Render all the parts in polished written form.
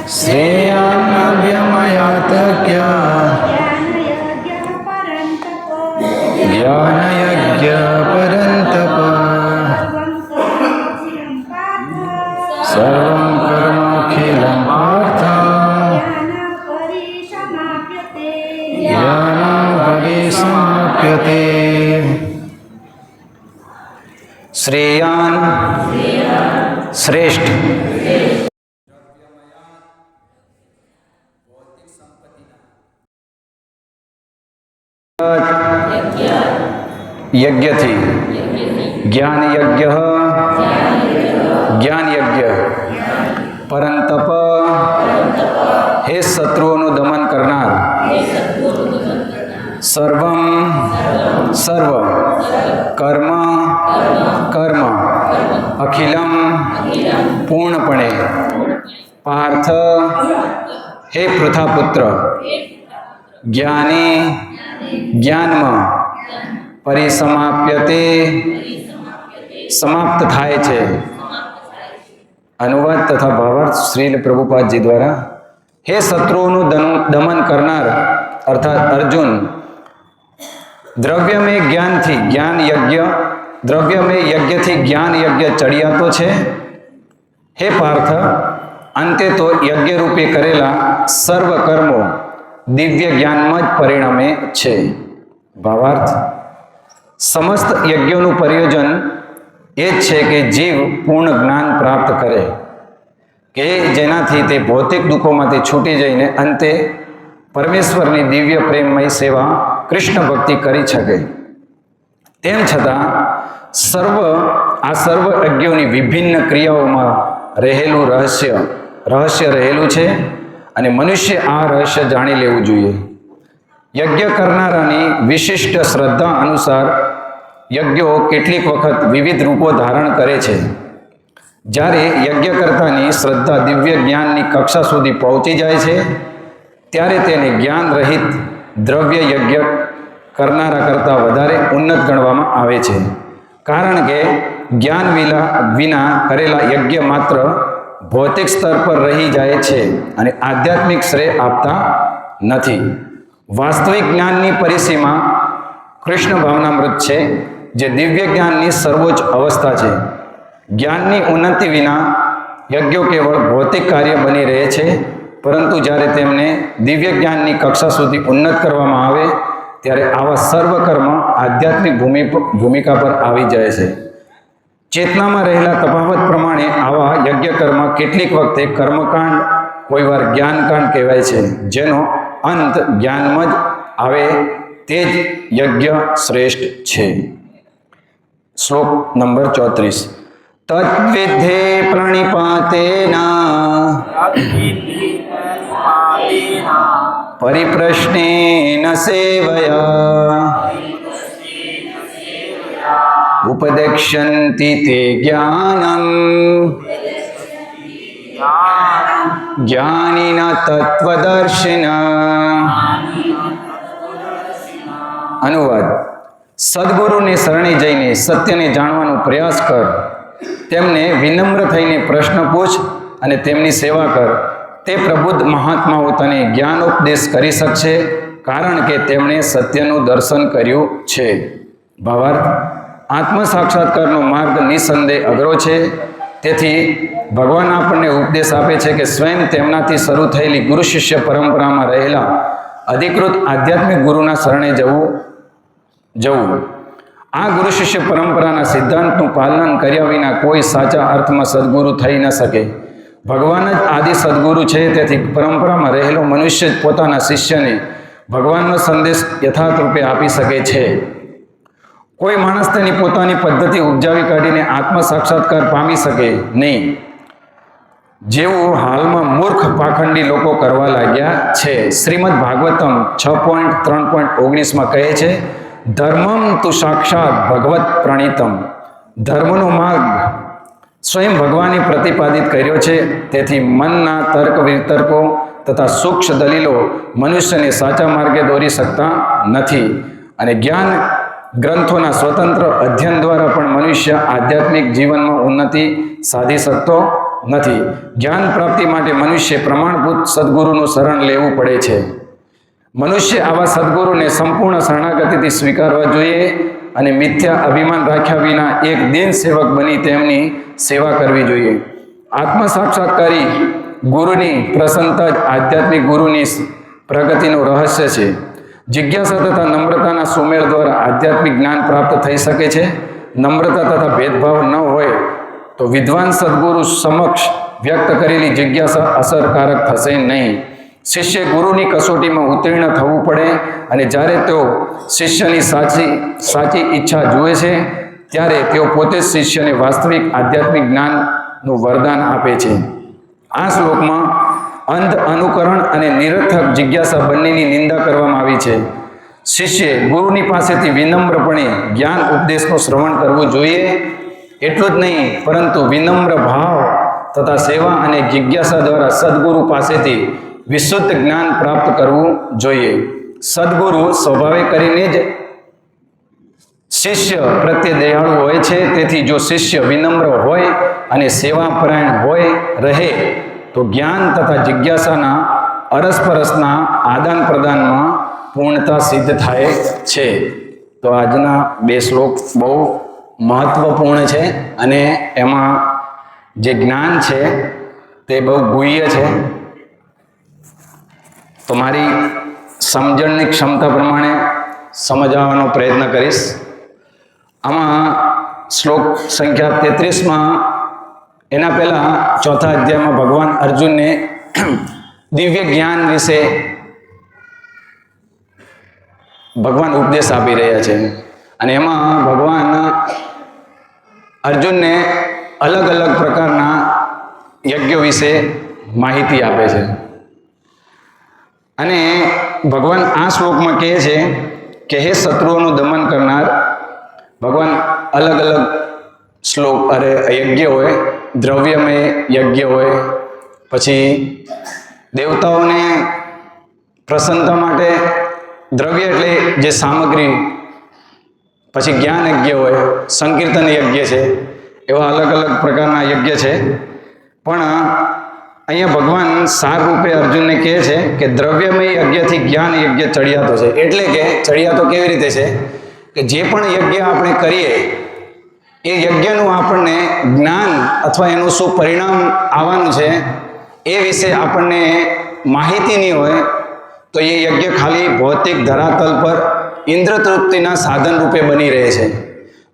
श्रेयान्नव्यमयातज्ञ ज्ञानयज्ञ परन्तप सर्वं कर्मखिलं पार्थ ज्ञानापरिसमाप्यते। श्रेयान श्रेष्ठ यज्ञ थी ज्ञान यज्ञ ज्ञान यज्ञ परंतप हे शत्रुओं दमन करनार सर्वम सर्व कर्म कर्म अखिलम पूर्णपणे पार्थ हे पृथापुत्र ज्ञानी ज्ञानम परिसमाप्यते समाप्त थाय छे। अनुवाद तथा भावार्थ श्रील प्रभुपाद जी द्वारा हे शत्रुओं दमन करनार अर्थात अर्जुन द्रव्य में ज्ञान थी ज्ञान यज्ञ द्रव्य में यज्ञ थी ज्ञान यज्ञ चढ़ियातो छे। हे पार्थ अंते तो यज्ञ रूपे करेला सर्व कर्मो दिव्य ज्ञान में परिणमे छे। भावार्थ समस्त यज्ञों प्रयोजन ए छे के जीव पूर्ण ज्ञान प्राप्त करे के जेनाथी ते भौतिक दुखोमांथी छूटी जईने अंते परमेश्वरनी दिव्य प्रेममय सेवा कृष्ण भक्ति करी शके। तेम छतां सर्व यज्ञोनी विभिन्न क्रियाओमां रहेलुं रहस्य रहेलुं छे अने मनुष्य आ रहस्य जाणी लेवुं जोईए। यज्ञ करनारानी विशिष्ट श्रद्धा अनुसार यज्ञो केटलीक वखत विविध रूपो धारण करे छे। ज्यारे यज्ञकर्तानी श्रद्धा दिव्य ज्ञाननी कक्षा सुधी पहोंची जाय छे त्यारे तेने ज्ञान रहित द्रव्य यज्ञ करनारा करता वधारे उन्नत गणवामां आवे छे। कारण के ज्ञान विना करेला यज्ञ मात्र भौतिक स्तर पर रही जाए छे अने आध्यात्मिक श्रेय आपता नथी। वास्तविक ज्ञाननी परिसीमा कृष्ण भावनामृत छे जे दिव्य ज्ञाननी सर्वोच्च अवस्था छे। ज्ञाननी उन्नति विना यज्ञो केवल भौतिक कार्य बनी रहे छे परंतु ज्यारे तेमने दिव्य ज्ञाननी कक्षा सुधी उन्नत करवामां आवे त्यारे आवा सर्व कर्म आध्यात्मिक भूमिका पर आवी जाय छे। चेतना में रहेला तफावत प्रमाणे आवा यज्ञ कर्म केटलीक वखते कर्मकांड कोई वार ज्ञानकांड कहेवाय छे जेनो अंत ज्ञान में ज आवे तेज यज्ञ श्रेष्ठ छे। श्लोक नंबर 34 तद्विद्धे प्रणिपातेन परिप्रश्नेन सेवया उपदेक्ष्यन्ति ते ज्ञानम् ज्ञानिन तत्वदर्शिना। अनुवाद सद्गुरु ने शरणे जईने सत्य ने जाणवानो प्रयास कर तेमने विनम्र थईने प्रश्न पूछ अने तेमनी सेवा कर ते प्रबुद्ध महात्माओ तने ज्ञानोपदेश करी शकशे कारण के तेमणे सत्यनुं दर्शन कर्युं छे। भावार्थ आत्म साक्षात्कारनो मार्ग निसंदेह अघरो छे तेथी भगवान आपणे उपदेश आपे छे के स्वयं तेमनाथी शरू थयेली गुरु शिष्य परंपरामां रहेला अधिकृत आध्यात्मिक गुरुना शरणे जवुं। आ गुरु शिष्य परंपराना सिद्धांतनुं पालन कर्या विना कोई साचा अर्थमां सद्गुरु थई न शके। भगवान ज आदि सद्गुरु छे तेथी परंपरामां रहेलो मनुष्य ज पोताना शिष्यने भगवाननो संदेश यथार्थ रूपे आपी शके छे। कोई माणस तेनी पोतानी पद्धति उपजावी काढीने आत्म साक्षात्कार पामी शके नहीं जेवुं हालमां मूर्ख पाखंडी लोको करवा लाग्या छे। श्रीमद भागवतम 6.3.19 में कहे छे धर्मम तु साक्षात भगवत प्रणीतम। धर्मनो मार्ग स्वयं भगवाने प्रतिपादित कर्यो छे तेथी मनना तर्क वितर्को तथा सूक्ष्म दलीलो मनुष्यने साचा मार्गे दौरी सकता नथी अने ज्ञान ग्रंथोना स्वतंत्र अध्ययन द्वारा पण मनुष्य आध्यात्मिक जीवन में उन्नति साधी सकतो નથી. જ્ઞાન પ્રાપ્તિ માટે મનુષ્ય પ્રમાણભૂત સદગુરુનું શરણ લેવું પડે છે. મનુષ્ય આવા સદગુરુને સંપૂર્ણ શરણાગતિથી સ્વીકારવા જોઈએ અને મિથ્યા અભિમાન રાખ્યા વિના એક દિન સેવક બની તેમની સેવા કરવી જોઈએ. આત્મ સાક્ષાત્કારી ગુરુની પ્રસન્નતા જ આધ્યાત્મિક ગુરુની પ્રગતિનું રહસ્ય છે. જિજ્ઞાસા તથા નમ્રતાના સુમેળ દ્વારા આધ્યાત્મિક જ્ઞાન પ્રાપ્ત થઈ શકે છે. નમ્રતા તથા ભેદભાવ ન હોય તો વિદ્વાન સદગુરુ સમક્ષ વ્યક્ત કરેલી જિજ્ઞાસા અસરકારક થશે નહીં. શિષ્ય ગુરુની કસોટીમાં ઉત્તીર્ણ થવું પડે અને જ્યારે તેઓ શિષ્યની સાચી ઈચ્છા જુએ છે ત્યારે તેઓ પોતે જ શિષ્યને વાસ્તવિક આધ્યાત્મિક જ્ઞાનનું વરદાન આપે છે. આ શ્લોકમાં અંધ અનુકરણ અને નિરર્થક જિજ્ઞાસા બંનેની નિંદા કરવામાં આવી છે. શિષ્ય ગુરુની પાસેથી વિનમ્રપણે જ્ઞાન ઉપદેશનું શ્રવણ કરવું જોઈએ. એટલું જ નહીં પરંતુ વિનમ્ર ભાવ તથા સેવા અને જિજ્ઞાસા દ્વારા સદગુરુ પાસેથી વિશુદ્ધ જ્ઞાન પ્રાપ્ત કરવું જોઈએ. સદગુરુ સ્વભાવે કરીને જ શિષ્ય પ્રત્યે દયાળુ હોય છે. તેથી જો શિષ્ય વિનમ્ર હોય અને સેવાપરાયણ હોય રહે તો જ્ઞાન તથા જિજ્ઞાસાના અરસપરસના આદાન પ્રદાનમાં પૂર્ણતા સિદ્ધ થાય છે. તો આજના બે શ્લોક બહુ મહત્વપૂર્ણ છે અને એમાં જે જ્ઞાન છે તે બહુ ગુહ્ય છે. તો મારી સમજણની ક્ષમતા પ્રમાણે સમજાવવાનો પ્રયત્ન કરીશ. આમાં શ્લોક સંખ્યા 33માં એના પહેલા ચોથા અધ્યાયમાં ભગવાન અર્જુનને દિવ્ય જ્ઞાન વિશે ભગવાન ઉપદેશ આપી રહ્યા છે અને એમાં ભગવાન અર્જુનને અલગ અલગ પ્રકારના યજ્ઞો વિશે માહિતી આપે છે. અને ભગવાન આ શ્લોકમાં કહે છે કે હે શત્રુઓનું દમન કરનાર, ભગવાન અલગ અલગ યજ્ઞ હોય, દ્રવ્યમય યજ્ઞ હોય, પછી દેવતાઓને પ્રસન્નતા માટે દ્રવ્ય એટલે જે સામગ્રી, પછી જ્ઞાન યજ્ઞ હોય, સંકીર્તન યજ્ઞ છે, એવા અલગ અલગ પ્રકારના યજ્ઞ છે. પણ અહીંયા ભગવાન સાર રૂપે અર્જુનને કહે છે કે દ્રવ્યમય યજ્ઞથી જ્ઞાન યજ્ઞ ચડિયાતો છે. એટલે કે ચડિયાતો કેવી રીતે છે કે જે પણ યજ્ઞ આપણે કરીએ એ યજ્ઞનું આપણને જ્ઞાન અથવા એનું શું પરિણામ આવવાનું છે એ વિશે આપણને માહિતી નહીં હોય તો એ યજ્ઞ ખાલી ભૌતિક ધરાતલ પર ઇન્દ્ર તૃપ્તિના સાધન રૂપે બની રહે છે,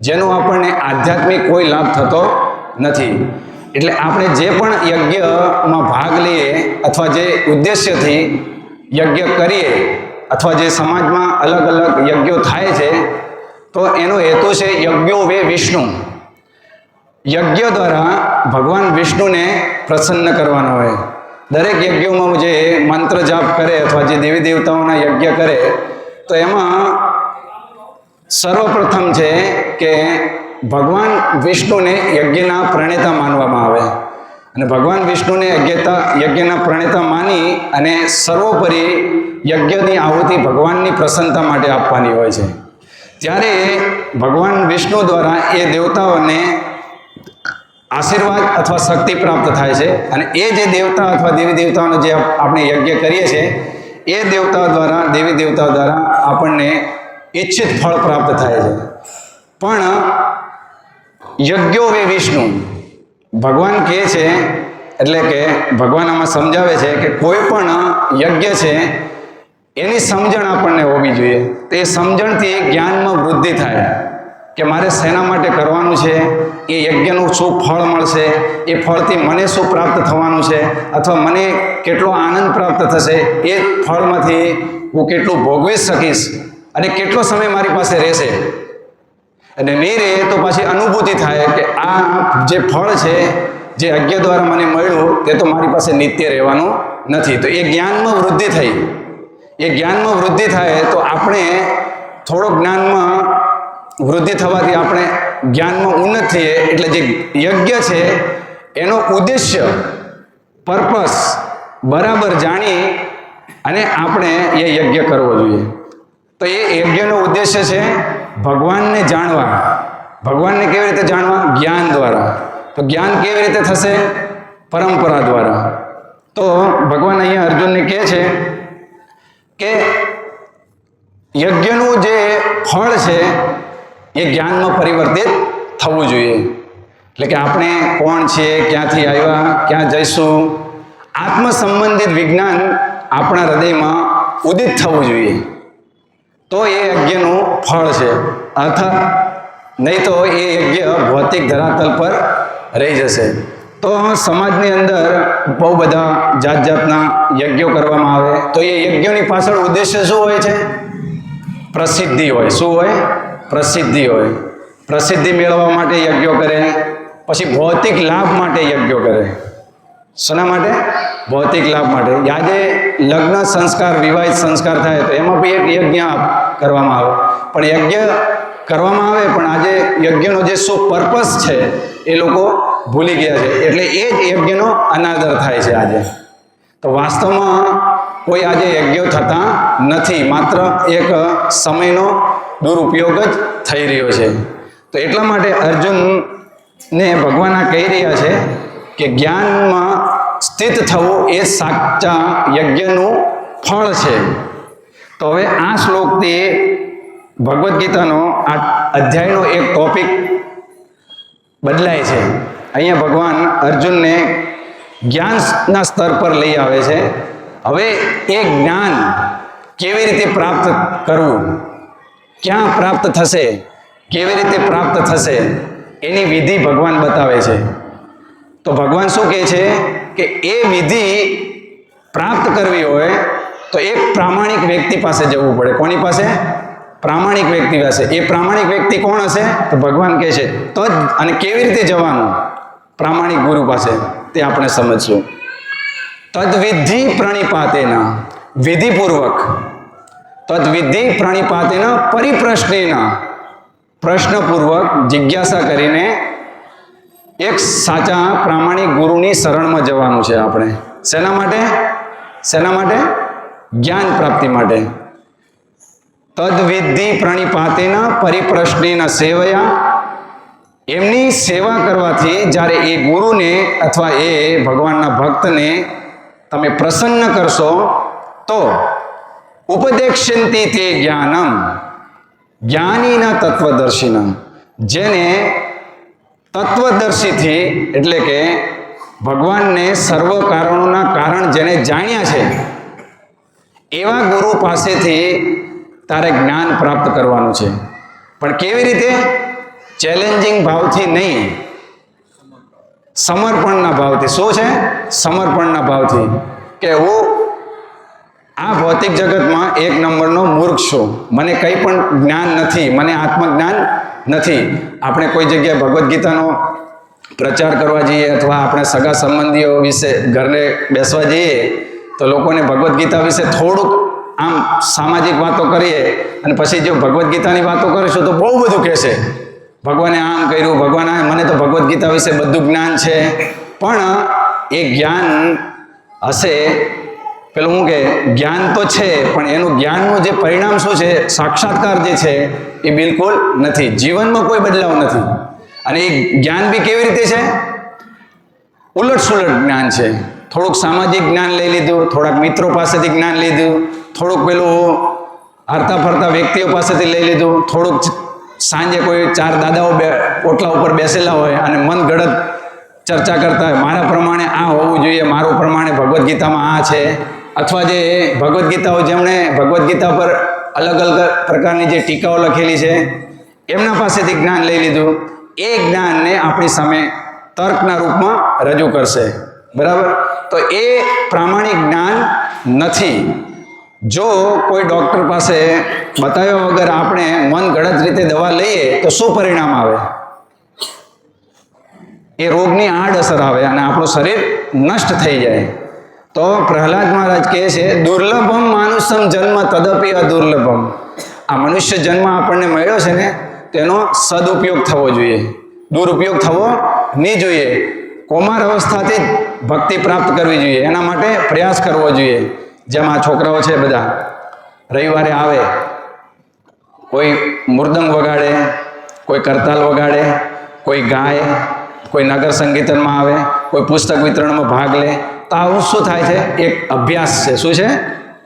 જેનો આપણને આધ્યાત્મિક કોઈ લાભ થતો નથી. એટલે આપણે જે પણ યજ્ઞમાં ભાગ લઈએ અથવા જે ઉદ્દેશ્યથી યજ્ઞ કરીએ અથવા જે સમાજમાં અલગ અલગ યજ્ઞો થાય છે તો એનો હેતુ છે યજ્ઞો વે વિષ્ણુ. યજ્ઞ દ્વારા ભગવાન વિષ્ણુને પ્રસન્ન કરવાનો હોય. દરેક યજ્ઞોમાં જે મંત્ર જાપ કરે અથવા જે દેવી દેવતાઓના યજ્ઞ કરે તો એમાં સર્વપ્રથમ છે કે ભગવાન વિષ્ણુને યજ્ઞના પ્રણેતા માનવામાં આવે અને ભગવાન વિષ્ણુને યજ્ઞના પ્રણેતા માની અને સર્વોપરી યજ્ઞની આહુતિ ભગવાનની પ્રસન્નતા માટે આપવાની હોય છે. ત્યારે ભગવાન વિષ્ણુ દ્વારા એ દેવતાઓને આશીર્વાદ અથવા શક્તિ પ્રાપ્ત થાય છે અને એ જે દેવતા અથવા દેવી દેવતાઓનો જે આપણે યજ્ઞ કરીએ છીએ એ દેવતાઓ દ્વારા, દેવી દેવતાઓ દ્વારા આપણને ઈચ્છિત ફળ પ્રાપ્ત થાય છે. પણ યજ્ઞો વે વિષ્ણુ ભગવાન કહે છે, એટલે કે ભગવાન આમાં સમજાવે છે કે કોઈ પણ યજ્ઞ છે એની સમજણ આપણને હોવી જોઈએ. તો એ સમજણથી જ્ઞાનમાં વૃદ્ધિ થાય કે મારે શેના માટે કરવાનું છે, એ યજ્ઞનું શું ફળ મળશે, એ ફળથી મને શું પ્રાપ્ત થવાનું છે અથવા મને કેટલો આનંદ પ્રાપ્ત થશે, એ ફળમાંથી હું કેટલું ભોગવી શકીશ અને કેટલો સમય મારી પાસે રહેશે. અને નહીં રહે તો પાછી અનુભૂતિ થાય કે આ જે ફળ છે જે યજ્ઞ દ્વારા મને મળ્યું તે તો મારી પાસે નિત્ય રહેવાનું નથી. તો એ જ્ઞાનમાં વૃદ્ધિ થઈ. એ જ્ઞાનમાં વૃદ્ધિ થાય તો આપણે થોડો જ્ઞાનમાં વૃદ્ધિ થવાથી આપણે જ્ઞાનમાં ઉન્નત થઈએ. એટલે જે યજ્ઞ છે એનો ઉદ્દેશ્ય, પર્પસ બરાબર જાણી અને આપણે એ યજ્ઞ કરવો જોઈએ. તો એ યજ્ઞનો ઉદ્દેશ્ય છે ભગવાનને જાણવા. ભગવાનને કેવી રીતે જાણવા? જ્ઞાન દ્વારા. તો જ્ઞાન કેવી રીતે થશે? પરંપરા દ્વારા. તો ભગવાન અહીંયા અર્જુનને કહે છે કે યજ્ઞનું જે ફળ છે એ જ્ઞાનમાં પરિવર્તિત થવું જોઈએ. એટલે કે આપણે કોણ છીએ, ક્યાંથી આવ્યા, ક્યાં જઈશું, આત્મ સંબંધિત વિજ્ઞાન આપણા હૃદયમાં ઉદિત થવું જોઈએ. તો એ યજ્ઞનું ફળ છે. અર્થાત નહીં તો એ યજ્ઞ ભૌતિક ધરાતલ પર રહી જશે. તો સમાજની અંદર બહુ બધા જાત જાતના યજ્ઞો કરવામાં આવે. તો એ યજ્ઞોની પાછળ ઉદ્દેશ્ય શું હોય છે? પ્રસિદ્ધિ હોય. શું હોય? પ્રસિદ્ધિ હોય. પ્રસિદ્ધિ મેળવવા માટે યજ્ઞો કરે, પછી ભૌતિક લાભ માટે યજ્ઞો કરે. શેના માટે? ભૌતિક લાભ માટે. આજે લગ્ન સંસ્કાર, વિવાહિત સંસ્કાર થાય તો એમાં બી એક યજ્ઞ કરવામાં આવે. પણ યજ્ઞ કરવામાં આવે પણ આજે યજ્ઞનો જે શું પર્પસ છે એ લોકો ભૂલી ગયા છે. એટલે એ જ યજ્ઞનો અનાદર થાય છે આજે. તો વાસ્તવમાં કોઈ આજે યજ્ઞો થતા નથી, માત્ર એક સમયનો દુરુપયોગ જ થઈ રહ્યો છે. તો એટલા માટે અર્જુનને ભગવાન આ કહી રહ્યા છે કે જ્ઞાનમાં સ્થિત થવું એ સાચા યજ્ઞનું ફળ છે. તો હવે આ શ્લોકથી ભગવદ્ ગીતાનો આ અધ્યાયનો એક ટોપિક બદલાય છે. અહીંયા ભગવાન અર્જુનને જ્ઞાનના સ્તર પર લઈ આવે છે. હવે એ જ્ઞાન કેવી રીતે પ્રાપ્ત કરવું, ક્યાં પ્રાપ્ત થશે, કેવી રીતે પ્રાપ્ત થશે, એની વિધિ ભગવાન બતાવે છે. તો ભગવાન શું કહે છે કે એ વિધિ પ્રાપ્ત કરવી હોય તો એક પ્રામાણિક વ્યક્તિ પાસે જવું પડે. કોની પાસે? પ્રામાણિક વ્યક્તિ પાસે. એ પ્રામાણિક વ્યક્તિ કોણ હશે? તો ભગવાન કહે છે તો જ. અને કેવી રીતે જવાનું પ્રામાણિક ગુરુ પાસે તે આપણે સમજશું. તદ્વિધિ પ્રણિપાતેના, વિધિપૂર્વક. તદ્વિધિ પ્રણિપાતેના પરિપ્રશ્નેના, પ્રશ્નપૂર્વક જિજ્ઞાસા કરીને એક સાચા પ્રામાણિક ગુરુની શરણમાં જવાનું છે આપણે. શેના માટે? શેના માટે? જ્ઞાન પ્રાપ્તિ માટે. તદ્વિધિ પ્રણિપાતેના પરિપ્રશ્નેના સેવયા, એમની સેવા કરવાથી જ્યારે એ ગુરુને અથવા એ ભગવાનના ભક્તને તમે પ્રસન્ન કરશો તો ઉપદેક્ષ્યંતિ તે જ્ઞાનમ, જ્ઞાનીના તત્વદર્શિના, જેને તત્વદર્શીથી એટલે કે ભગવાનને સર્વ કારણોના કારણ જેને જાણ્યા છે એવા ગુરુ પાસેથી તારે જ્ઞાન પ્રાપ્ત કરવાનું છે. પણ કેવી રીતે? ચેલેન્જિંગ ભાવથી નહીં, સમર્પણના ભાવથી. શું છે? સમર્પણના ભાવથી. કે હું આ ભૌતિક જગતમાં એક નંબરનો મૂર્ખ છું, મને કંઈ પણ જ્ઞાન નથી, મને આત્મજ્ઞાન નથી. આપણે કોઈ જગ્યાએ ભગવદ્ ગીતાનો પ્રચાર કરવા જઈએ અથવા આપણે સગા સંબંધીઓ વિશે ઘરે બેસવા જઈએ તો લોકોને ભગવદ્ ગીતા વિશે થોડુંક આમ સામાજિક વાતો કરીએ અને પછી જો ભગવદ્ ગીતાની વાતો કરીશું તો બહુ બધું કહેશે. ભગવાને આમ કર્યું, ભગવાન આ, મને તો ભગવદ્ ગીતા વિશે બધું જ્ઞાન છે. પણ એ જ્ઞાન હશે, પેલું શું કે જ્ઞાન તો છે પણ એનું જ્ઞાનનું જે પરિણામ શું છે, સાક્ષાત્કાર જે છે એ બિલકુલ નથી. જીવનમાં કોઈ બદલાવ નથી. અને એ જ્ઞાન બી કેવી રીતે છે? ઉલટ સુલટ જ્ઞાન છે. થોડુંક સામાજિક જ્ઞાન લઈ લીધું, થોડાક મિત્રો પાસેથી જ્ઞાન લીધું, થોડુંક પેલું હરતા ફરતા વ્યક્તિઓ પાસેથી લઈ લીધું, થોડુંક સાંજે કોઈ ચાર દાદાઓ ઓટલા ઉપર બેસેલા હોય અને મન ગળત ચર્ચા કરતા હોય, મારા પ્રમાણે આ હોવું જોઈએ, મારું પ્રમાણે ભગવદ્ ગીતામાં આ છે. અથવા જે ભગવદ્ ગીતાઓ જેમણે ભગવદ્ ગીતા પર અલગ અલગ પ્રકારની જે ટીકાઓ લખેલી છે એમના પાસેથી જ્ઞાન લઈ લીધું. એ જ્ઞાનને આપણી સામે તર્કના રૂપમાં રજૂ કરશે. બરાબર? તો એ પ્રામાણિક જ્ઞાન નથી. જો કોઈ ડૉક્ટર પાસે બતાવ્યા વગર આપણે મન ગળત રીતે દવા લઈએ તો શું પરિણામ આવે? એ રોગની આડઅસર આવે અને આપણું શરીર નષ્ટ થઈ જાય. તો પ્રહલાદ મહારાજ કહે છે દુર્લભમ માનુષમ જન્મ તદપી અદુર્લભમ. આ મનુષ્ય જન્મ આપણને મળ્યો છે ને તેનો સદુપયોગ થવો જોઈએ, દુરુપયોગ થવો નહીં જોઈએ. કૌમાર અવસ્થાથી જ ભક્તિ પ્રાપ્ત કરવી જોઈએ, એના માટે પ્રયાસ કરવો જોઈએ. જેમ આ છોકરાઓ છે બધા રવિવારે આવે, કોઈ મૃદંગ વગાડે, કોઈ કરતાલ વગાડે, કોઈ ગાય, કોઈ નગર સંકીર્તનમાં આવે, કોઈ પુસ્તક વિતરણમાં ભાગ લે, તો આવું શું થાય છે? એક અભ્યાસ છે. શું છે?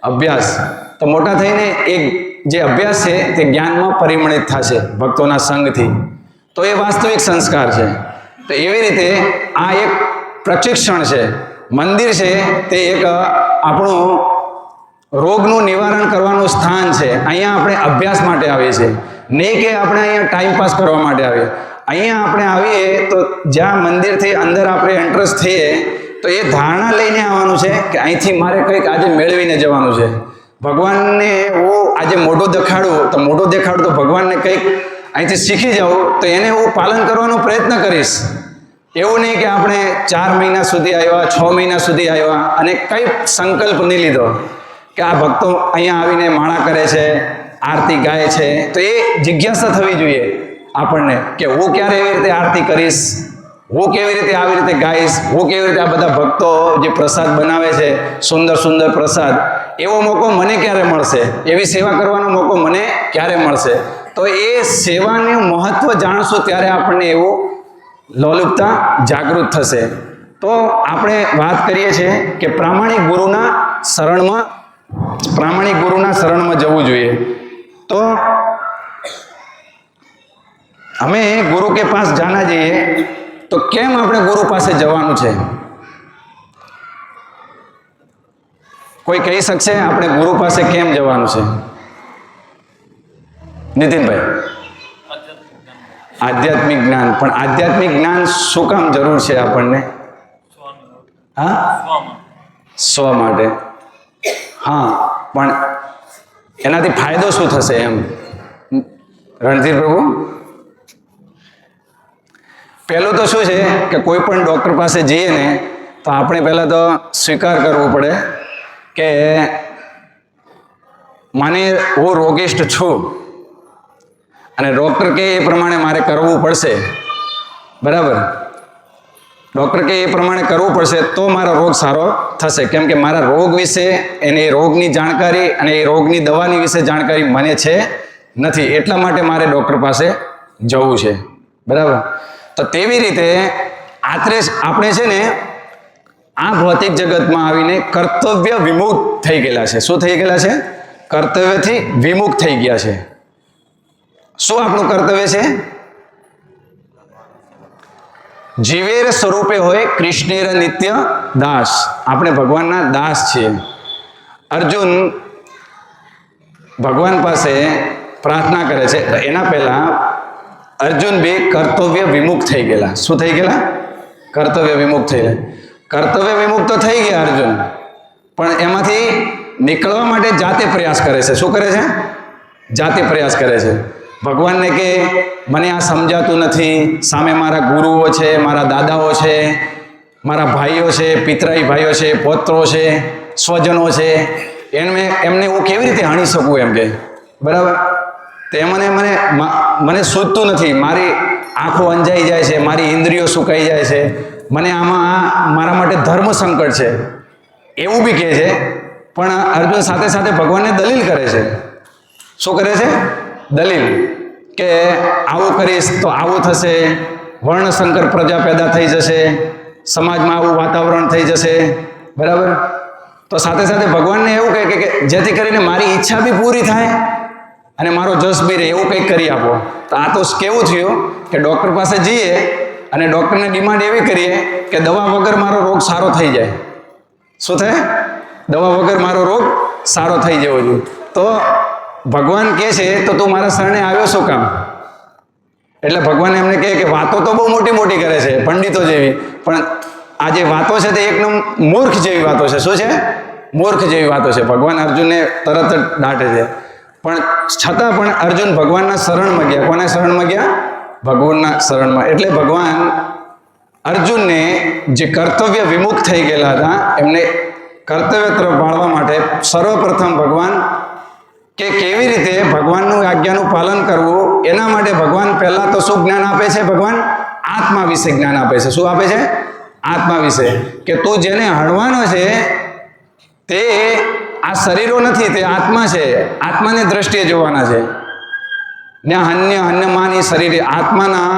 અભ્યાસ. તો મોટા થઈને એક જે અભ્યાસ છે તે જ્ઞાનમાં પરિણમિત થશે ભક્તોના સંગથી. તો એ વાસ્તવિક સંસ્કાર છે. તો એવી રીતે આ એક પ્રશિક્ષણ છે. મંદિર છે તે એક આપણું રોગનું નિવારણ કરવાનું સ્થાન છે. અહીંયા આપણે અભ્યાસ માટે આવીએ છીએ, નહીં કે આપણે અહીંયા ટાઈમ પાસ કરવા માટે આવીએ. અહીંયા આપણે આવીએ તો જ્યાં મંદિરથી અંદર આપણે એન્ટ્રન્સ થઈએ તો એ ધારણા લઈને આવવાનું છે કે અહીંથી મારે કંઈક આજે મેળવીને જવાનું છે. ભગવાનને હું આજે મોઢું દેખાડું તો ભગવાનને કંઈક અહીંથી શીખી જાઉં તો એને હું પાલન કરવાનો પ્રયત્ન કરીશ. એવું નહીં કે આપણે 4 મહિના સુધી આવ્યા, 6 મહિના સુધી આવ્યા અને કંઈ સંકલ્પ નહીં લીધો કે આ ભક્તો અહીંયા આવીને માળા કરે છે, આરતી ગાય છે. તો એ જિજ્ઞાસા થવી જોઈએ આપણને કે હું ક્યારે એવી રીતે આરતી કરીશ, હું કેવી રીતે આવી રીતે ગાઈશ, હું કેવી રીતે આ બધા ભક્તો જે પ્રસાદ બનાવે છે, સુંદર સુંદર પ્રસાદ, એવો મોકો મને ક્યારે મળશે, એવી સેવા કરવાનો મોકો મને ક્યારે મળશે. તો એ સેવાનું મહત્વ જાણશું ત્યારે આપણને એવું લોલુપતા જાગૃત થશે. તો આપણે વાત કરીએ છીએ કે પ્રામાણિક ગુરુના શરણમાં જવું જોઈએ. તો हमें गुरु के पास जाना चाहिए. तो केम આપણે ગુરુ પાસે જવાનું છે? કોઈ કહી શકશે આપણે ગુરુ પાસે કેમ જવાનું છે? નીતિનભાઈ, આધ્યાત્મિક જ્ઞાન. પણ આધ્યાત્મિક જ્ઞાન શું કામ જરૂર છે આપણને? હા, સ્વ માટે. હા, પણ એનાથી ફાયદો શું થશે એમ? રણધીર પ્રભુ, પહેલું તો શું છે કે કોઈ પણ ડૉક્ટર પાસે જઈએ ને તો આપણે પહેલાં તો સ્વીકાર કરવો પડે કે મને હું રોગિષ્ટ છું અને ડૉક્ટર કહે એ પ્રમાણે મારે કરવું પડશે. બરાબર? ડૉક્ટર કહે એ પ્રમાણે કરવું પડશે તો મારો રોગ સારો થશે. કેમ કે મારા રોગ વિશે એને એ રોગની જાણકારી અને એ રોગની દવાની વિશે જાણકારી મને છે નથી. એટલા માટે મારે ડૉક્ટર પાસે જવું છે. બરાબર? તો તેવી રીતે આપણે છે ને આ ભૌતિક જગતમાં આવીને કર્તવ્ય વિમુખ થઈ ગયેલા છે. શું થઈ ગયેલા છે? કર્તવ્યથી વિમુખ થઈ ગયા છે. શું આપણું કર્તવ્ય છે? જીવેર સ્વરૂપે હોય કૃષ્ણેર નિત્ય દાસ. આપણે ભગવાનના દાસ છીએ. અર્જુન ભગવાન પાસે પ્રાર્થના કરે છે તો એના પહેલા અર્જુન બી કર્તવ્ય વિમુખ થઈ ગયેલા. શું થઈ ગયેલા? કર્તવ્ય વિમુખ થઈ ગયા. કર્તવ્ય વિમુખ તો થઈ ગયા અર્જુન, પણ એમાંથી નીકળવા માટે જાતે પ્રયાસ કરે છે. શું કરે છે? જાતે પ્રયાસ કરે છે. ભગવાનને કે મને આ સમજાતું નથી, સામે મારા ગુરુઓ છે, મારા દાદાઓ છે, મારા ભાઈઓ છે, પિતરાઈ ભાઈઓ છે, પૌત્રો છે, સ્વજનો છે, એમને હું કેવી રીતે હાણી શકું એમ કે. બરાબર? તે મને સૂઝતું નથી. મારી આંખો અંજાઈ જાય છે, મારી ઇન્દ્રિયો સુકાઈ જાય છે, મને આમાં મારા માટે ધર્મ સંકટ છે એવું બી કહે છે. પણ અર્જુન સાથે સાથે ભગવાનને દલીલ કરે છે. શું કરે છે? દલીલ કે આવું કરીશ તો આવું થશે, વર્ણશંકર પ્રજા પેદા થઈ જશે, સમાજમાં આવું વાતાવરણ થઈ જશે. બરાબર? તો સાથે સાથે ભગવાનને એવું કહે કે જેથી કરીને મારી ઈચ્છા બી પૂરી થાય અને મારો જસ બી રહે, એવું કંઈક કરી આપો. તો આ તો કેવું થયું કે ડૉક્ટર પાસે જઈએ અને ડૉક્ટરને ડિમાન્ડ એવી કરીએ કે દવા વગર મારો રોગ સારો થઈ જાય. શું થાય? દવા વગર મારો રોગ સારો થઈ જવો જોઈએ. તો ભગવાન કહે છે તો તું મારા શરણે આવ્યો શું કામ? એટલે ભગવાન એમને કહે કે વાતો તો બહુ મોટી મોટી કરે છે પંડિતો જેવી, પણ આ જે વાતો છે તે એકદમ મૂર્ખ જેવી વાતો છે. શું છે? મૂર્ખ જેવી વાતો છે. ભગવાન અર્જુનને તરત જ દાટે છે. પણ છતાં પણ અર્જુન ભગવાનના શરણમાં ગયા. કોના શરણમાં ગયા? ભગવાનના શરણમાં. એટલે ભગવાન અર્જુનને જે કર્તવ્ય વિમુખ થઈ ગયેલા હતા એમને કર્તવ્ય તરફ વાળવા માટે સર્વપ્રથમ ભગવાન કે કેવી રીતે ભગવાનનું આજ્ઞાનું પાલન કરવું એના માટે ભગવાન પહેલાં તો શું જ્ઞાન આપે છે? ભગવાન આત્મા વિશે જ્ઞાન આપે છે. શું આપે છે? આત્મા વિશે. કે તું જેને હણવાનો છે તે આ શરીરો નથી, તે આત્મા છે. આત્માની દ્રષ્ટિએ જોવાના છે ને. અન્યમાની શરીરે આત્માના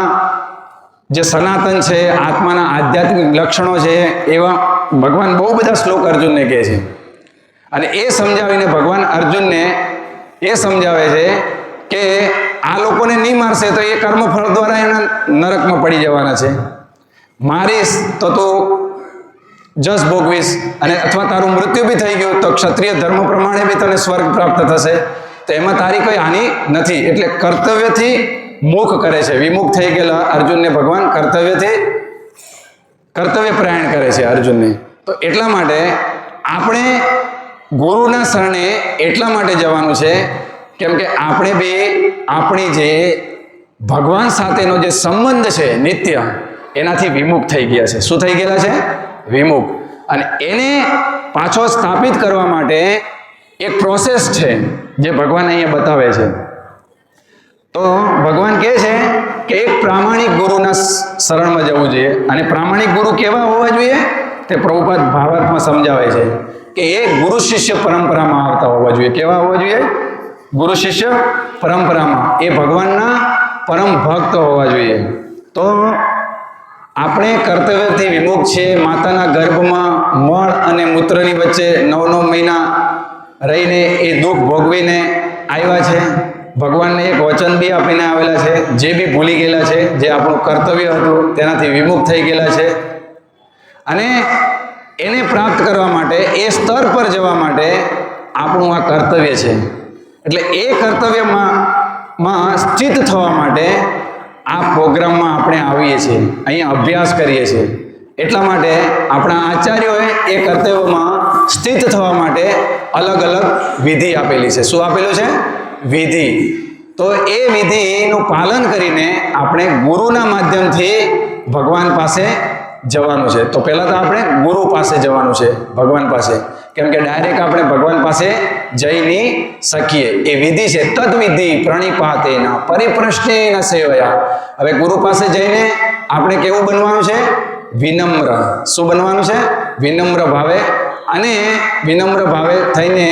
જે સનાતન છે, આત્માના આધ્યાત્મિક લક્ષણો છે, એવા ભગવાન બહુ બધા શ્લોક અર્જુનને કહે છે. અને એ સમજાવીને ભગવાન અર્જુનને એ સમજાવે છે કે આ લોકોને નહીં મારશે તો એ કર્મફળ દ્વારા એના નરકમાં પડી જવાના છે. મારીશ તો તું જસ ભોગવીશ, અને અથવા તારું મૃત્યુ બી થઈ ગયું તો ક્ષત્રિય ધર્મ પ્રમાણે બી તને સ્વર્ગ પ્રાપ્ત થશે. તો એમાં તારી કોઈ હાનિ નથી. એટલે કર્તવ્યથી મુખ કરે છે. વિમુખ થઈ ગયેલા અર્જુનને ભગવાન કર્તવ્ય પ્રયાણ કરે છે અર્જુનને. તો એટલા માટે આપણે ગુરુના શરણે એટલા માટે જવાનું છે કેમ કે આપણે બી આપણી જે ભગવાન સાથેનો જે સંબંધ છે નિત્ય, એનાથી વિમુખ થઈ ગયા છે. શું થઈ ગયેલા છે? વિમુખ. અને એને પાછો સ્થાપિત કરવા માટે એક પ્રોસેસ છે જે ભગવાન અહીંયા બતાવે છે. તો ભગવાન કહે છે કે એક પ્રામાણિક ગુરુના શરણમાં જવું જોઈએ. અને પ્રામાણિક ગુરુ કેવા હોવા જોઈએ તે પ્રભુપાદ ભાવાર્થમાં સમજાવે છે કે એ ગુરુ શિષ્ય પરંપરામાં આવતા હોવા જોઈએ. કેવા હોવા જોઈએ? ગુરુ શિષ્ય પરંપરામાં. એ ભગવાનના પરમ ભક્ત હોવા જોઈએ. તો આપણે કર્તવ્યથી વિમુખ છીએ. માતાના ગર્ભમાં મળ અને મૂત્રની વચ્ચે 9 મહિના રહીને એ દુઃખ ભોગવીને આવ્યા છે. ભગવાનને એક વચન બી આપીને આવેલા છે. જે બી ભૂલી ગયેલા છે, જે આપણું કર્તવ્ય હતું તેનાથી વિમુખ થઈ ગયેલા છે, અને એને પ્રાપ્ત કરવા માટે, એ સ્તર પર જવા માટે આપણું આ કર્તવ્ય છે. એટલે એ કર્તવ્યમાં સ્થિત થવા માટે આ પ્રોગ્રામમાં આપણે આવીએ છીએ, અહીંયા અભ્યાસ કરીએ છીએ. એટલા માટે આપણા આચાર્યોએ એ કર્તવ્યમાં સ્થિત થવા માટે અલગ અલગ વિધિ આપેલી છે. શું આપેલું છે? વિધિ. તો એ વિધિનું પાલન કરીને આપણે ગુરુના માધ્યમથી ભગવાન પાસે જવાનું છે. તો પહેલા તો આપણે ગુરુ પાસે જવાનું છે, ભગવાન પાસે. કેમ કે ડાયરેક્ટ આપણે ભગવાન પાસે જઈ નહીં શકીએ. એ વિધિ છે. તદ્વિધિ પ્રણિપાતેના પરિપ્રશ્નેન સેવયા. હવે ગુરુ પાસે જઈને આપણે કેવું બનવાનું છે? વિનમ્ર. શું બનવાનું છે? વિનમ્ર ભાવે. અને વિનમ્ર ભાવે થઈને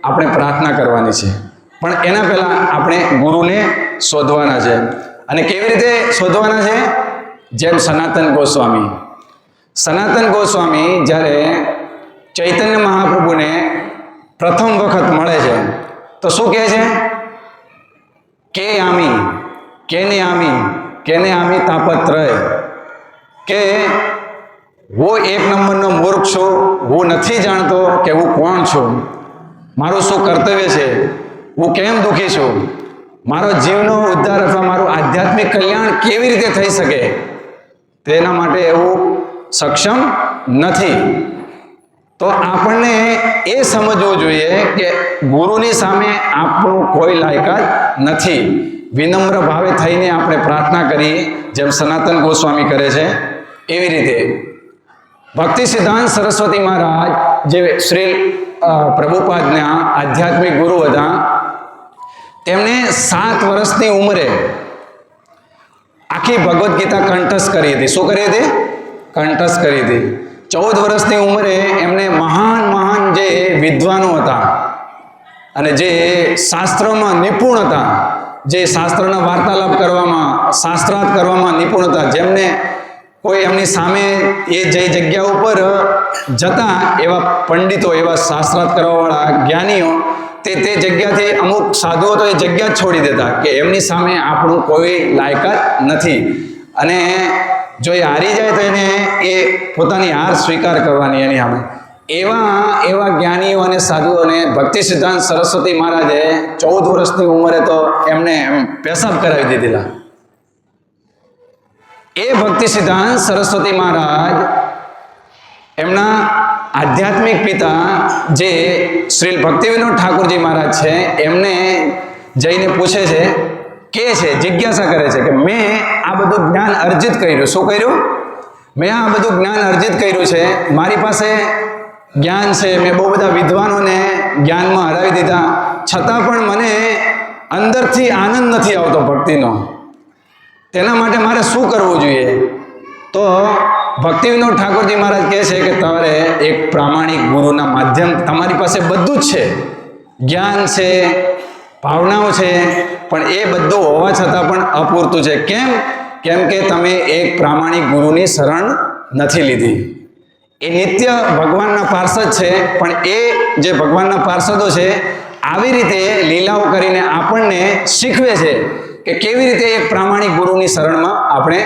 આપણે પ્રાર્થના કરવાની છે. પણ એના પહેલા આપણે ગુરુને શોધવાના છે. અને કેવી રીતે શોધવાના છે? જેમ સનાતન ગોસ્વામી જ્યારે ચૈતન્ય મહાપ્રભુને પ્રથમ વખત મળે છે તો શું કહે છે? કેને આમી તાપત્રય, કે હું 1 નંબરનો મૂર્ખ છું, હું નથી જાણતો કે હું કોણ છું, મારું શું કર્તવ્ય છે, હું કેમ દુઃખી છું, મારો જીવનો ઉદ્ધાર અથવા મારું આધ્યાત્મિક કલ્યાણ કેવી રીતે થઈ શકે, તેના માટે એવું સક્ષમ નથી. તો આપણને એ સમજવું જોઈએ કે ગુરુની સામે આપણું કોઈ લાયકાત નથી. વિનમ્ર ભાવે થઈને આપણે પ્રાર્થના કરીએ, જેમ સનાતન ગોસ્વામી કરે છે એવી રીતે. ભક્તિ સિદ્ધાંત સરસ્વતી મહારાજ જે શ્રી પ્રભુપાદના આધ્યાત્મિક ગુરુ હતા, તેમણે 7 વર્ષની ઉંમરે આખી ભગવદ્ ગીતા કંઠસ્થ કરી હતી. શું કરી હતી? કંઠસ્થ કરી હતી. 14 વર્ષની ઉંમરે એમને મહાન જે વિદ્વાનો હતા અને જે શાસ્ત્રમાં નિપુણ હતા, જે શાસ્ત્રના વાર્તાલાપ કરવામાં, શાસ્ત્રાર્થ કરવામાં નિપુણ હતા, જેમને કોઈ એમની સામે એ જે જગ્યા ઉપર જતા એવા પંડિતો, એવા શાસ્ત્રાર્થ કરવાવાળા જ્ઞાનીઓ, તે જગ્યાથી અમુક સાધુઓ તો એ જગ્યા જ છોડી દેતા કે એમની સામે આપણું કોઈ લાયકાત નથી. અને જો એ હારી જાય તો એને એ પોતાની હાર સ્વીકાર કરવાની એની સામે. એવા જ્ઞાનીઓ અને સાધુઓને ભક્તિ સિદ્ધાંત સરસ્વતી મહારાજે 14 વર્ષની ઉંમરે તો એમને પેશાબ કરાવી દીધેલા. એ ભક્તિ સિદ્ધાંત સરસ્વતી મહારાજ એમના આધ્યાત્મિક પિતા જે શ્રી ભક્તિવિનોદ ઠાકોરજી મહારાજ છે, એમને જઈને પૂછે છે, કે છે, જિજ્ઞાસા કરે છે કે મેં આ બધું જ્ઞાન અર્જિત કર્યું. શું કર્યું? મેં આ બધું જ્ઞાન અર્જિત કર્યું છે, મારી પાસે જ્ઞાન છે, મેં બહુ બધા વિદ્વાનોને જ્ઞાનમાં હરાવી દીધા, છતાં પણ મને અંદરથી આનંદ નથી આવતો ભક્તિનો. તેના માટે મારે શું કરવું જોઈએ? તો ભક્તિવિનોદ ઠાકોરજી મહારાજ કહે છે કે તમારે એક પ્રામાણિક ગુરુના માધ્યમ, તમારી પાસે બધું જ છે, જ્ઞાન છે, ભાવનાઓ છે, પણ એ બધું હોવા છતાં પણ અપૂરતું છે. કેમ? કેમ કે તમે એક પ્રામાણિક ગુરુની શરણ નથી લીધી. એ નિત્ય ભગવાનના પાર્ષદ છે, પણ એ જે ભગવાનના પાર્ષદો છે આવી રીતે લીલાઓ કરીને આપણને શીખવે છે કે કેવી રીતે એક પ્રામાણિક ગુરુની શરણમાં આપણે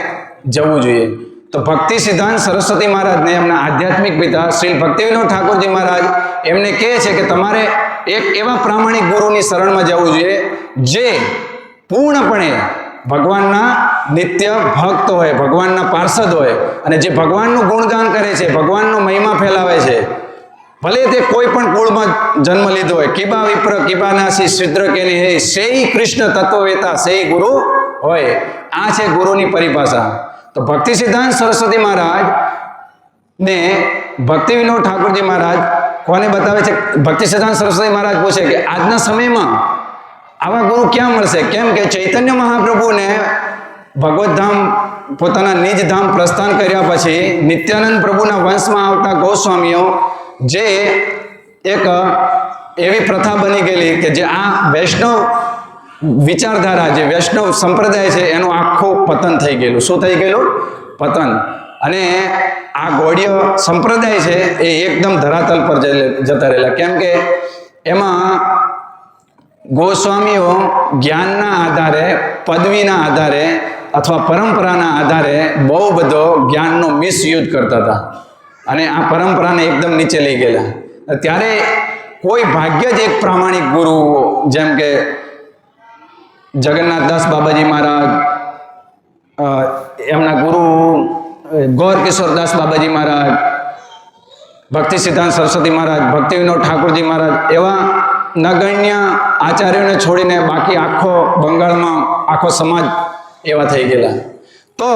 જવું જોઈએ. તો ભક્તિ સિદ્ધાંત સરસ્વતી મહારાજને એમના આધ્યાત્મિક પિતા શ્રી ભક્તિવિનોદ ઠાકોરજી મહારાજ એમને કહે છે કે તમારે એક એવા પ્રામાણિક ગુરુની શરણમાં જવું જોઈએ જે પૂર્ણપણે ભગવાનના નિત્ય ભક્ત હોય, ભગવાનના પાર્ષદ હોય અને જે ભગવાનનું ગુણગાન કરે છે, ભગવાનનો મહિમા ફેલાવે છે. ભલે તે કોઈ પણ કુળમાં જન્મ લીધો હોય, કિબા વિપ્ર કિબા નાસી શૂદ્ર કેની હે સેઈ કૃષ્ણ તત્વવેતા સેઈ ગુરુ હોય. આ છે ગુરુની પરિભાષા. તો ભક્તિ સિદ્ધાંત સરસ્વતી મહારાજ ને ભક્તિ વિનોદ ઠાકોરજી મહારાજ કોને બતાવે છે? ભક્તિ સિદ્ધાંત સરસ્વતી મહારાજ પૂછે કે આજના સમયમાં આવા ગુરુ ક્યાં મળશે? કેમ કે ચૈતન્ય મહાપ્રભુને ભગવત ધામ પોતાના નિજ ધામ પ્રસ્થાન કર્યા પછી નિત્યાનંદ પ્રભુના વંશમાં આવતા ગોસ્વામીઓ જે એક એવી પ્રથા બની ગયેલી કે જે આ વૈષ્ણવ વિચારધારા, જે વૈષ્ણવ સંપ્રદાય છે એનું આખું પતન થઈ ગયેલું. શું થઈ ગયેલું? પતન. અને આ ગૌડીય સંપ્રદાય છે એ એકદમ ધરાતલ પર જતા રહેલા. કેમ કે એમાં ગોસ્વામીઓ જ્ઞાનના આધારે, પદવીના આધારે અથવા પરંપરાના આધારે બહુ બધો જ્ઞાનનો મિસયુઝ કરતા હતા અને આ પરંપરાને એકદમ નીચે લઈ ગયેલા. ત્યારે કોઈ ભાગ્ય જ એક પ્રામાણિક ગુરુ, જેમ કે જગન્નાથદાસ બાબાજી મહારાજ, એમના ગુરુ ગોરકિશોરદાસ બાબાજી મહારાજ, ભક્તિ સિદ્ધાંત સરસ્વતી મહારાજ, ભક્તિ વિનોદ ઠાકોરજી મહારાજ, એવા નગણ્ય આચાર્યોને છોડીને બાકી આખો બંગાળમાં આખો સમાજ એવા થઈ ગયેલા. તો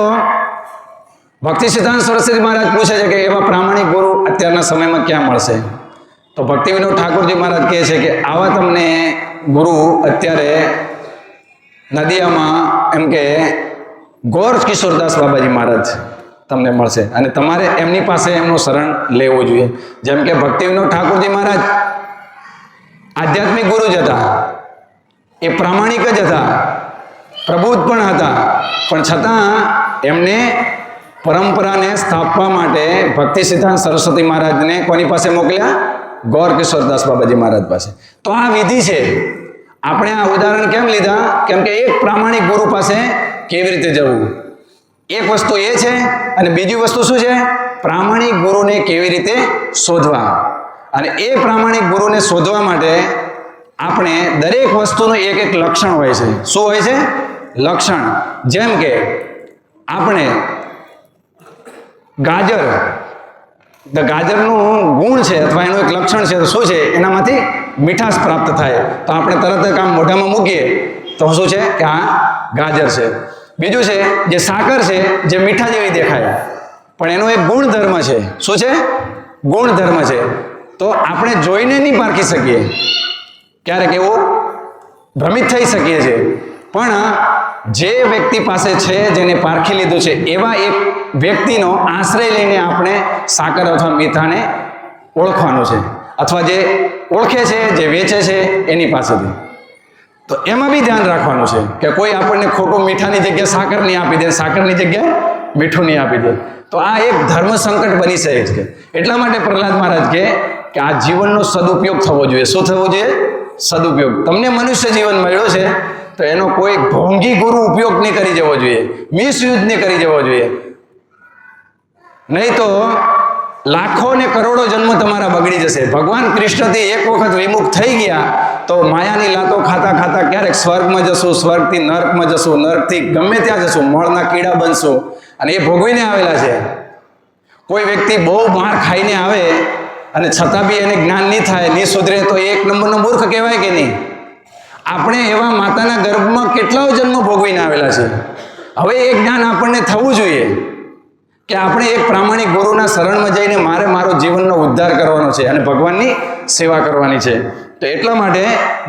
ભક્તિ સિદ્ધાંત સરસ્વતી મહારાજ પૂછે છે કે એવા પ્રામાણિક ગુરુ અત્યારના સમયમાં ક્યાં મળશે? તો ભક્તિ વિનોદ ઠાકોરજી મહારાજ કહે છે કે આવા તમને ગુરુ અત્યારે નદિયામાં એમ કે ગોર કિશોરદાસ બાબાજી મહારાજ તમને મળશે અને તમારે એમની પાસે એમનું શરણ લેવું જોઈએ. જેમ કે ભક્તિ વિનોદ ઠાકોરજી મહારાજ આધ્યાત્મિક ગુરુ જ હતા, એ પ્રામાણિક જ હતા, પ્રબુદ્ધ પણ હતા, પણ છતાં એમને પરંપરાને સ્થાપવા માટે ભક્તિ સિદ્ધાંત સરસ્વતી મહારાજને કોની પાસે મોકલ્યા? ગોર કિશોરદાસ બાબાજી મહારાજ પાસે. તો આ વિધિ છે. આપણે આ ઉદાહરણ કેમ લીધા? કેમ કે એક પ્રામાણિક ગુરુ પાસે કેવી રીતે જવું, એક વસ્તુ એ છે. અને બીજી વસ્તુ શું છે? પ્રામાણિક ગુરુને કેવી રીતે શોધવા. અને એ પ્રામાણિક ગુરુને શોધવા માટે આપણે દરેક વસ્તુનું એક એક લક્ષણ હોય છે. શું હોય છે? લક્ષણ. જેમ કે આપણે ગાજરનું ગુણ છે અથવા એનું એક લક્ષણ છે. તો શું છે? એનામાંથી મીઠાશ પ્રાપ્ત થાય. તો આપણે તરત જ કામ મોઢામાં મૂકીએ તો શું છે કે આ ગાજર છે. બીજું છે જે સાકર છે, જે મીઠા જેવી દેખાય, પણ એનો એક ગુણધર્મ છે. શું છે? ગુણધર્મ છે. તો આપણે જોઈને નહીં પારખી શકીએ, ક્યારેક એવું ભ્રમિત થઈ શકીએ છીએ, પણ જે વ્યક્તિ પાસે છે, જેને પારખી લીધું છે, એવા એક વ્યક્તિનો આશ્રય લઈને આપણે સાકર અથવા મીઠાને ઓળખવાનું છે, અથવા જે ઓળખે છે, જે વેચે છે એની પાસેથી. તો એમાં બી ધ્યાન રાખવાનું છે કે કોઈ આપણને ખોટું મીઠાની જગ્યાએ સાકર નહીં આપી દે, સાકરની જગ્યાએ મીઠું નહીં આપી દે. તો આ એક ધર્મ સંકટ બની શકે છે. એટલા માટે પ્રહલાદ મહારાજ કહે કે આ જીવનનો સદુપયોગ થવો જોઈએ. શું થવો જોઈએ? સદુપયોગ. તમને મનુષ્ય જીવન મળ્યો છે તો એનો કોઈ ઢોંગી ગુરુ ઉપયોગ નહીં કરી જવો જોઈએ, મિસયુઝ નહીં કરી જવો જોઈએ. નહીં તો લાખો ને કરોડો જન્મ તમારા બગડી જશે. ભગવાન કૃષ્ણથી એક વખત વિમુખ થઈ ગયા તો માયાની લાતો ખાતા ખાતા ક્યારેક સ્વર્ગમાં જશું, સ્વર્ગથી નર્કમાં જશું, નર્કથી ગમે ત્યાં જશું, મળના કીડા બનશું. અને એ ભોગવીને આવેલા છે. કોઈ વ્યક્તિ બહુ માર ખાઈને આવે અને છતાં બી એને જ્ઞાન નહીં થાય, નહીં સુધરે, તો એક નંબરનો મૂર્ખ કહેવાય કે નહીં? આપણે એવા માતાના ગર્ભમાં કેટલાઓ જન્મ ભોગવીને આવેલા છે. હવે એ જ્ઞાન આપણને થવું જોઈએ કે આપણે એક પ્રામાણિક ગુરુના શરણમાં જઈને મારે મારો જીવનનો ઉદ્ધાર કરવાનો છે અને ભગવાનની સેવા કરવાની છે. તો એટલા માટે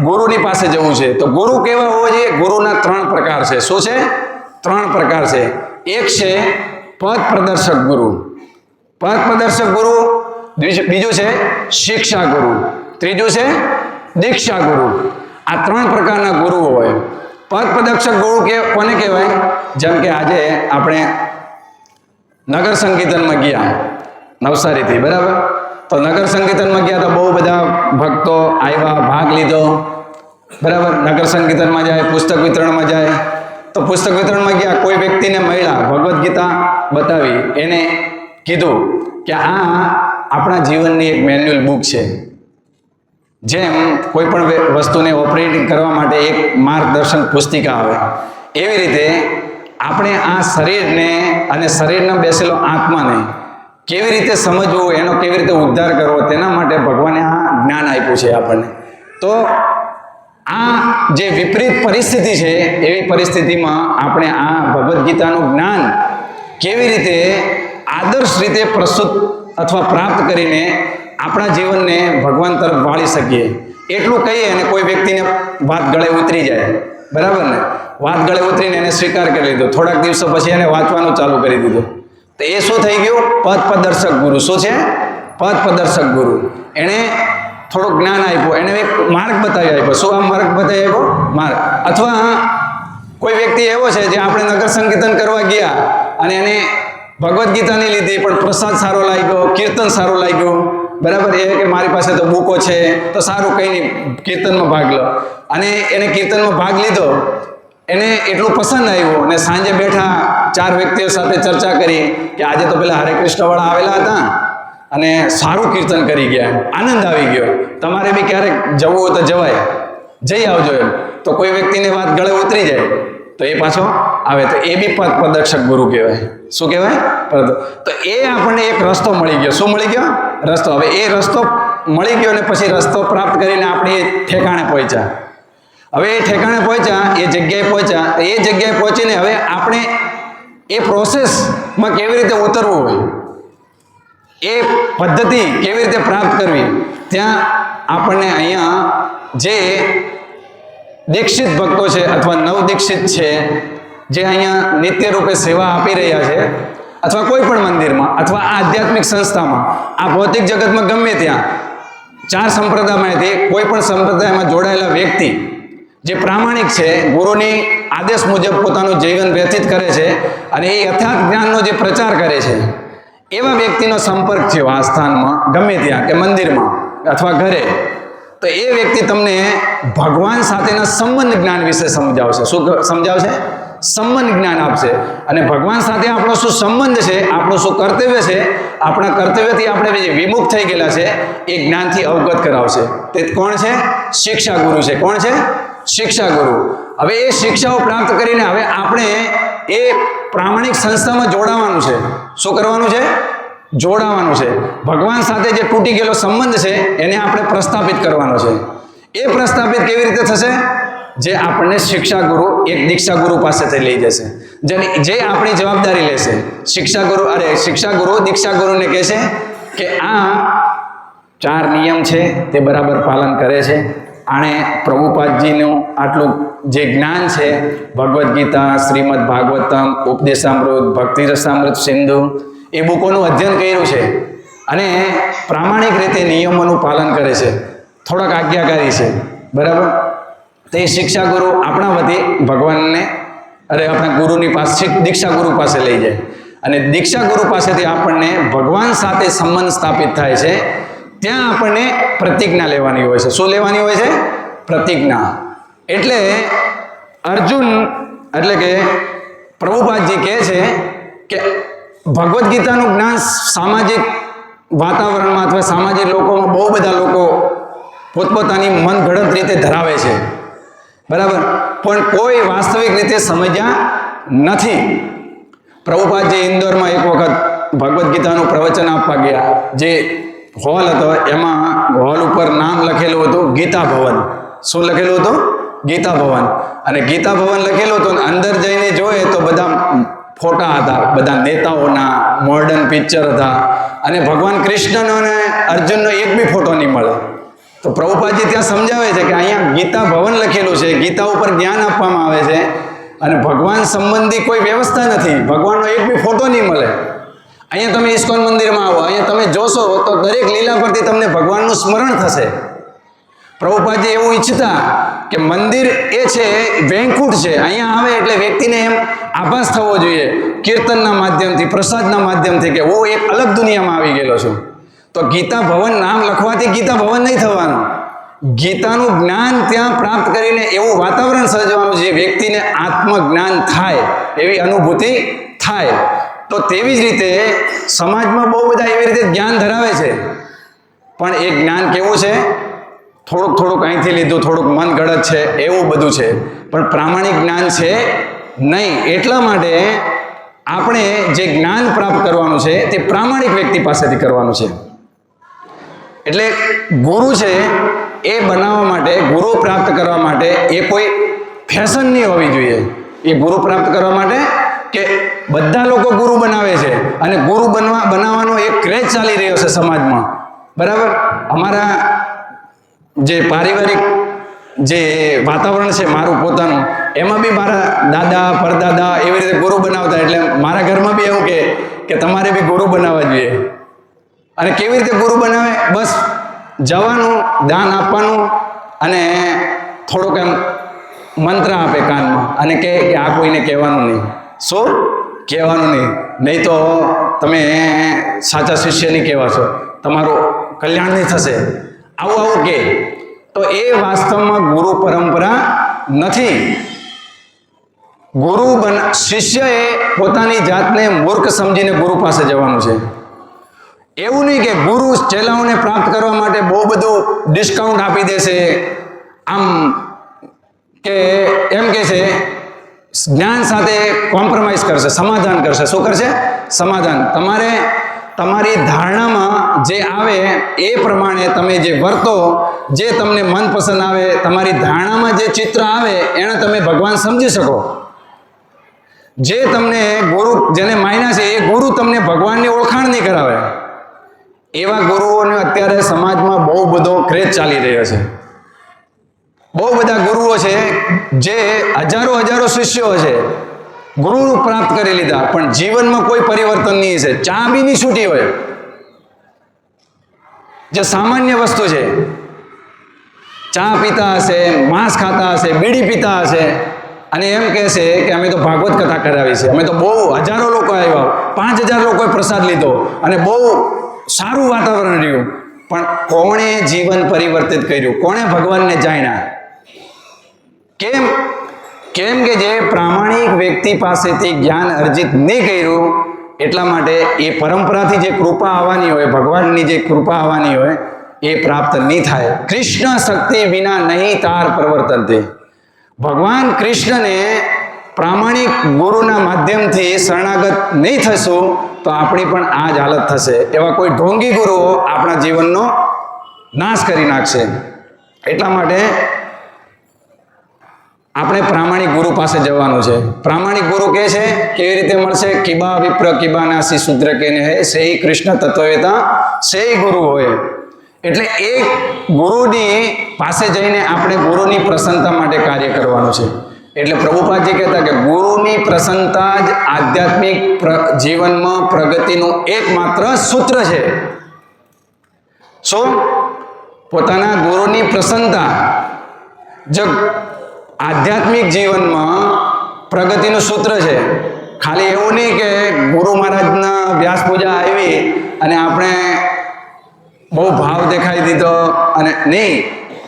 ગુરુની પાસે જવું છે. તો ગુરુ કેવા હોવા જોઈએ? ગુરુના 3 પ્રકાર છે. શું છે? 3 પ્રકાર છે. એક છે પદ પ્રદર્શક ગુરુ, પદ પ્રદર્શક ગુરુ. બીજું છે શિક્ષા ગુરુ. ત્રીજું છે દીક્ષા ગુરુ. આ 3 પ્રકારના ગુરુ હોય. પથ પ્રદર્શક ગુરુ કોને કહેવાય? જેમ કે આજે આપણે નગર સંકીર્તનમાં ગયા નવસારીથી, બરાબર? તો નગર સંકીર્તનમાં ગયા તો બહુ બધા ભક્તો આવ્યા, ભાગ લીધો, બરાબર? નગર સંકીર્તનમાં જાય, પુસ્તક વિતરણમાં જાય. તો પુસ્તક વિતરણમાં ગયા, કોઈ વ્યક્તિને મળ્યા, ભગવદ્ ગીતા બતાવી, એને કીધું કે આ આપણા જીવનની એક મેન્યુઅલ બુક છે. જેમ કોઈ પણ વસ્તુને ઓપરેટિંગ કરવા માટે એક માર્ગદર્શન પુસ્તિકા આવે, એવી રીતે આપણે આ શરીરને અને શરીરમાં બેસેલો આત્માને કેવી રીતે સમજવું, એનો કેવી રીતે ઉદ્ધાર કરવો, તેના માટે ભગવાને આ જ્ઞાન આપ્યું છે આપણને. તો આ જે વિપરીત પરિસ્થિતિ છે, એવી પરિસ્થિતિમાં આપણે આ ભગવદ્ ગીતાનું જ્ઞાન કેવી રીતે આદર્શ રીતે પ્રસ્તુત અથવા પ્રાપ્ત કરીને આપણા જીવનને ભગવાન તરફ વાળી શકીએ, એટલું કહીએ અને કોઈ વ્યક્તિને વાત ગળે ઉતરી જાય, બરાબર ને? વાત ગળે ઉતરીને એને સ્વીકાર કરી લીધો, થોડાક દિવસો પછી એને વાંચવાનું ચાલુ કરી દીધું. તો એ શું થઈ ગયું? પથ પ્રદર્શક ગુરુ. શું છે? પથ પ્રદર્શક ગુરુ. એણે થોડું જ્ઞાન આપ્યું, એને એક માર્ગ બતાવી આપ્યો. શું આ માર્ગ બતાવી આપ્યો? માર્ગ. અથવા કોઈ વ્યક્તિ એવો છે જે આપણે નગર સંકીર્તન કરવા ગયા અને એને ભગવદ્ ગીતાની લીધી, પણ પ્રસાદ સારો લાગ્યો, કીર્તન સારું લાગ્યું, બરાબર? એ કે મારી પાસે તો બુકો છે, તો સારું, કંઈ નહીં, કીર્તનમાં ભાગ લો. અને એને કીર્તનમાં ભાગ લીધો, એને એટલું પસંદ આવ્યું અને સાંજે બેઠા 4 વ્યક્તિઓ સાથે ચર્ચા કરી કે આજે તો પેલા હરે કૃષ્ણવાળા આવેલા હતા અને સારું કીર્તન કરી ગયા, આનંદ આવી ગયો, તમારે બી ક્યારેક જવું હોય તો જવાય, જઈ આવજો એમ. તો કોઈ વ્યક્તિની વાત ગળે ઉતરી જાય તો એ પાછો આવે, તો એ બી પથ પ્રદર્શક ગુરુ કહેવાય. શું કહેવાય? તો એ આપણને એક રસ્તો મળી ગયો. શું મળી ગયો? રસ્તો. હવે એ રસ્તો મળી ગયો અને પછી રસ્તો પ્રાપ્ત કરીને આપણે એ ઠેકાણે પહોંચ્યા. હવે એ ઠેકાણે પહોંચ્યા, એ જગ્યાએ પહોંચ્યા, તો એ જગ્યાએ પહોંચીને હવે આપણે એ પ્રોસેસમાં કેવી રીતે ઉતરવું હોય, એ પદ્ધતિ કેવી રીતે પ્રાપ્ત કરવી, ત્યાં આપણને અહીંયા જે દીક્ષિત ભક્તો છે અથવા નવદીક્ષિત છે, જે અહીંયા નિત્ય રૂપે સેવા આપી રહ્યા છે, અથવા કોઈ પણ મંદિરમાં અથવા આ આધ્યાત્મિક સંસ્થામાં, આ ભૌતિક જગતમાં ગમે ત્યાં 4 સંપ્રદાયમાંથી કોઈ પણ સંપ્રદાયમાં જોડાયેલા વ્યક્તિ જે પ્રામાણિક છે, ગુરુની આદેશ મુજબ પોતાનું જીવન વ્યતીત કરે છે અને એ યથાર્થ જ્ઞાનનો જે પ્રચાર કરે છે, એવા વ્યક્તિનો સંપર્ક થયો આ સ્થાનમાં, ગમે ત્યાં કે મંદિરમાં અથવા ઘરે, તો એ વ્યક્તિ તમને ભગવાન સાથેના સંબંધ જ્ઞાન વિશે સમજાવશે. શું સમજાવશે? સંબંધ જ્ઞાન આપશે. અને ભગવાન સાથે આપણો શું સંબંધ છે, આપણું શું કર્તવ્ય છે, આપણા કર્તવ્યથી આપણે જે વિમુખ થઈ ગયેલા છે, એ જ્ઞાનથી અવગત કરાવશે. તે કોણ છે? શિક્ષા ગુરુ છે. કોણ છે? શિક્ષા ગુરુ. હવે એ શિક્ષાઓ પ્રાપ્ત કરીને હવે આપણે એ પ્રામાણિક સંસ્થામાં જોડાવાનું છે. શું કરવાનું છે? જોડાવાનું છે. ભગવાન સાથે જે તૂટી ગયેલો સંબંધ છે એને આપણે પ્રસ્થાપિત કરવાનો છે. એ પ્રસ્થાપિત કેવી રીતે થશે? જે આપણને શિક્ષા ગુરુ, એક દીક્ષા ગુરુ પાસેથી લઈ જશે, જે આપણી જવાબદારી લેશે. શિક્ષા ગુરુ દીક્ષા ગુરુને કહેશે કે આ 4 નિયમ છે તે બરાબર પાલન કરે છે, આણે પ્રભુપાદજીનું આટલું જે જ્ઞાન છે, ભગવદ્ ગીતા, શ્રીમદ ભાગવતમ, ઉપદેશામૃત, ભક્તિ રસામૃત સિંધુ, એ બુકોનું અધ્યયન કર્યું છે અને પ્રામાણિક રીતે નિયમોનું પાલન કરે છે, થોડાક આજ્ઞાકારી છે, બરાબર? તે શિક્ષા ગુરુ આપણા વતી ભગવાનને આપણા ગુરુની પાસે, દીક્ષા ગુરુ પાસે લઈ જાય અને દીક્ષા ગુરુ પાસેથી આપણને ભગવાન સાથે સંબંધ સ્થાપિત થાય છે. ત્યાં આપણને પ્રતિજ્ઞા લેવાની હોય છે. શું લેવાની હોય છે? પ્રતિજ્ઞા. એટલે અર્જુન, એટલે કે પ્રભુપાદજી કહે છે કે ભગવદ્ ગીતાનું જ્ઞાન સામાજિક વાતાવરણમાં અથવા સામાજિક લોકોમાં બહુ બધા લોકો પોતપોતાની મન ઘડત રીતે ધરાવે છે, બરાબર? પણ કોઈ વાસ્તવિક રીતે સમજ્યા નથી. પ્રભુપાદજી ઇન્દોરમાં એક વખત ભગવદ્ ગીતાનું પ્રવચન આપવા ગયા. જે હોલ હતો એમાં હોલ ઉપર નામ લખેલું હતું ગીતા ભવન. શું લખેલું હતું? ગીતા ભવન. અને ગીતા ભવન લખેલું હતું, અંદર જઈને જોઈએ તો બધા ફોટા હતા, બધા નેતાઓના, મોડર્ન પિક્ચર હતા, અને ભગવાન કૃષ્ણનો અને અર્જુનનો એક બી ફોટો નહીં મળે. તો પ્રભુપાદજી ત્યાં સમજાવે છે કે અહીંયા ગીતા ભવન લખેલું છે, ગીતા ઉપર જ્ઞાન આપવામાં આવે છે અને ભગવાન સંબંધી કોઈ વ્યવસ્થા નથી, ભગવાનનો એક બી ફોટો નહીં મળે. અહીંયા તમે ઇસ્કોન મંદિરમાં આવો, અહીંયા તમે જોશો તો દરેક લીલા પરથી તમને ભગવાનનું સ્મરણ થશે. પ્રભુપાદજી એવું ઈચ્છતા કે મંદિર એ છે વૈકુંઠ છે, અહીંયા આવે એટલે વ્યક્તિને એમ આભાસ થવો જોઈએ કીર્તનના માધ્યમથી, પ્રસાદના માધ્યમથી કે હું એક અલગ દુનિયામાં આવી ગયેલો છું. તો ગીતા ભવન નામ લખવાથી ગીતા ભવન નહીં થવાનું. ગીતાનું જ્ઞાન ત્યાં પ્રાપ્ત કરીને એવું વાતાવરણ સર્જવાનું જે વ્યક્તિને આત્મજ્ઞાન થાય, એવી અનુભૂતિ થાય. તો તેવી જ રીતે સમાજમાં બહુ બધા એવી રીતે જ્ઞાન ધરાવે છે, પણ એ જ્ઞાન કેવું છે? થોડુંક અહીંથી લીધું, થોડુંક મન ગળત છે, એવું બધું છે, પણ પ્રામાણિક જ્ઞાન છે નહીં. એટલા માટે આપણે જે જ્ઞાન પ્રાપ્ત કરવાનું છે તે પ્રામાણિક વ્યક્તિ પાસેથી કરવાનું છે. એટલે ગુરુ છે એ બનાવવા માટે, ગુરુ પ્રાપ્ત કરવા માટે એ કોઈ ફેશન નહીં હોવી જોઈએ. એ ગુરુ પ્રાપ્ત કરવા માટે કે બધા લોકો ગુરુ બનાવે છે અને ગુરુ બનાવવાનો એક ક્રેઝ ચાલી રહ્યો છે સમાજમાં, બરાબર. અમારા જે પારિવારિક જે વાતાવરણ છે મારું પોતાનું, એમાં બી મારા દાદા પરદાદા એવી રીતે ગુરુ બનાવતા, એટલે મારા ઘરમાં બી એવું કે તમારે બી ગુરુ બનાવવા જોઈએ. અને કેવી રીતે ગુરુ બનાવે? બસ જવાનું, દાન આપવાનું અને થોડુંક એમ મંત્ર આપે કાનમાં અને કે આ કોઈને કહેવાનું નહીં. શું કહેવાનું નહીં? નહીં તો તમે સાચા શિષ્ય નહીં કહેવાશો, તમારું કલ્યાણ નહીં થશે, આવું કે. તો એ વાસ્તવમાં ગુરુ પરંપરા નથી. શિષ્યએ પોતાની જાતને મૂર્ખ સમજીને ગુરુ પાસે જવાનું છે. એવું નહીં કે ગુરુ ચેલાઓને પ્રાપ્ત કરવા માટે બહુ બધું ડિસ્કાઉન્ટ આપી દેશે, આમ કે એમ કે છે જ્ઞાન સાથે કોમ્પ્રોમાઇઝ કરશે, સમાધાન કરશે. શું કરશે? સમાધાન. તમારે તમારી ધારણામાં જે આવે એ પ્રમાણે તમે જે વર્તો, જે તમને મનપસંદ આવે, તમારી ધારણામાં જે ચિત્ર આવે એને તમે ભગવાન સમજી શકો. જે તમને ગુરુ જેને માન્યા છે એ ગુરુ તમને ભગવાનની ઓળખાણ નહીં કરાવે. એવા ગુરુઓને અત્યારે સમાજમાં બહુ બધો ક્રેઝ ચાલી રહ્યો છે. બહુ બધા ગુરુઓ છે જે હજારો શિષ્યો છે, ગુરુ પ્રાપ્ત કરી લીધા, પણ જીવનમાં કોઈ પરિવર્તન નહીં છે. ચા બી નહીં છૂટી હોય, જે સામાન્ય વસ્તુ છે. ચા પીતા હશે, માંસ ખાતા હશે, બીડી પીતા હશે અને એમ કહેશે કે અમે તો ભાગવત કથા કરાવી છે, અમે તો બહુ હજારો લોકો આવ્યા, 5000 લોકોએ પ્રસાદ લીધો અને બહુ સારું વાતાવરણ રહ્યું. પણ કોણે જીવન પરિવર્તિત કર્યું? કોણે ભગવાનને જાણ્યા? કેમ કે જે પ્રામાણિક વ્યક્તિ પાસેથી જ્ઞાન અર્જિત નહીં કર્યું, એટલા માટે એ પરંપરાથી જે કૃપા આવવાની હોય, ભગવાનની જે કૃપા આવવાની હોય એ પ્રાપ્ત નહીં થાય. કૃષ્ણ શક્તિ વિના નહીં તાર પ્રવર્તનથી. ભગવાન કૃષ્ણને પ્રામાણિક ગુરુના માધ્યમથી શરણાગત નહીં થશું તો આપણી પણ આ જ હાલત થશે. એવા કોઈ ઢોંગી ગુરુઓ આપણા જીવનનો નાશ કરી નાખશે. એટલા માટે આપણે પ્રામાણિક ગુરુ પાસે જવાનું છે. પ્રામાણિક ગુરુ કહે છે કેવી રીતે મળશે? કિબા વિપ્ર કિબાનાસી શુદ્ર કે હે સેહી કૃષ્ણ તત્વવેતા સેહી ગુરુ હોય. એટલે એ ગુરુની પાસે જઈને આપણે ગુરુની પ્રસન્નતા માટે કાર્ય કરવાનું છે. એટલે પ્રભુપાદજી કહેતા કે ગુરુની પ્રસન્નતા જ આધ્યાત્મિક જીવનમાં પ્રગતિનું એકમાત્ર સૂત્ર છે. શું? પોતાના ગુરુની પ્રસન્નતા જ આધ્યાત્મિક જીવનમાં પ્રગતિનું સૂત્ર છે. ખાલી એવું નહીં કે ગુરુ મહારાજના વ્યાસ પૂજા આવી અને આપણે બહુ ભાવ દેખાઈ દીધો અને નહીં,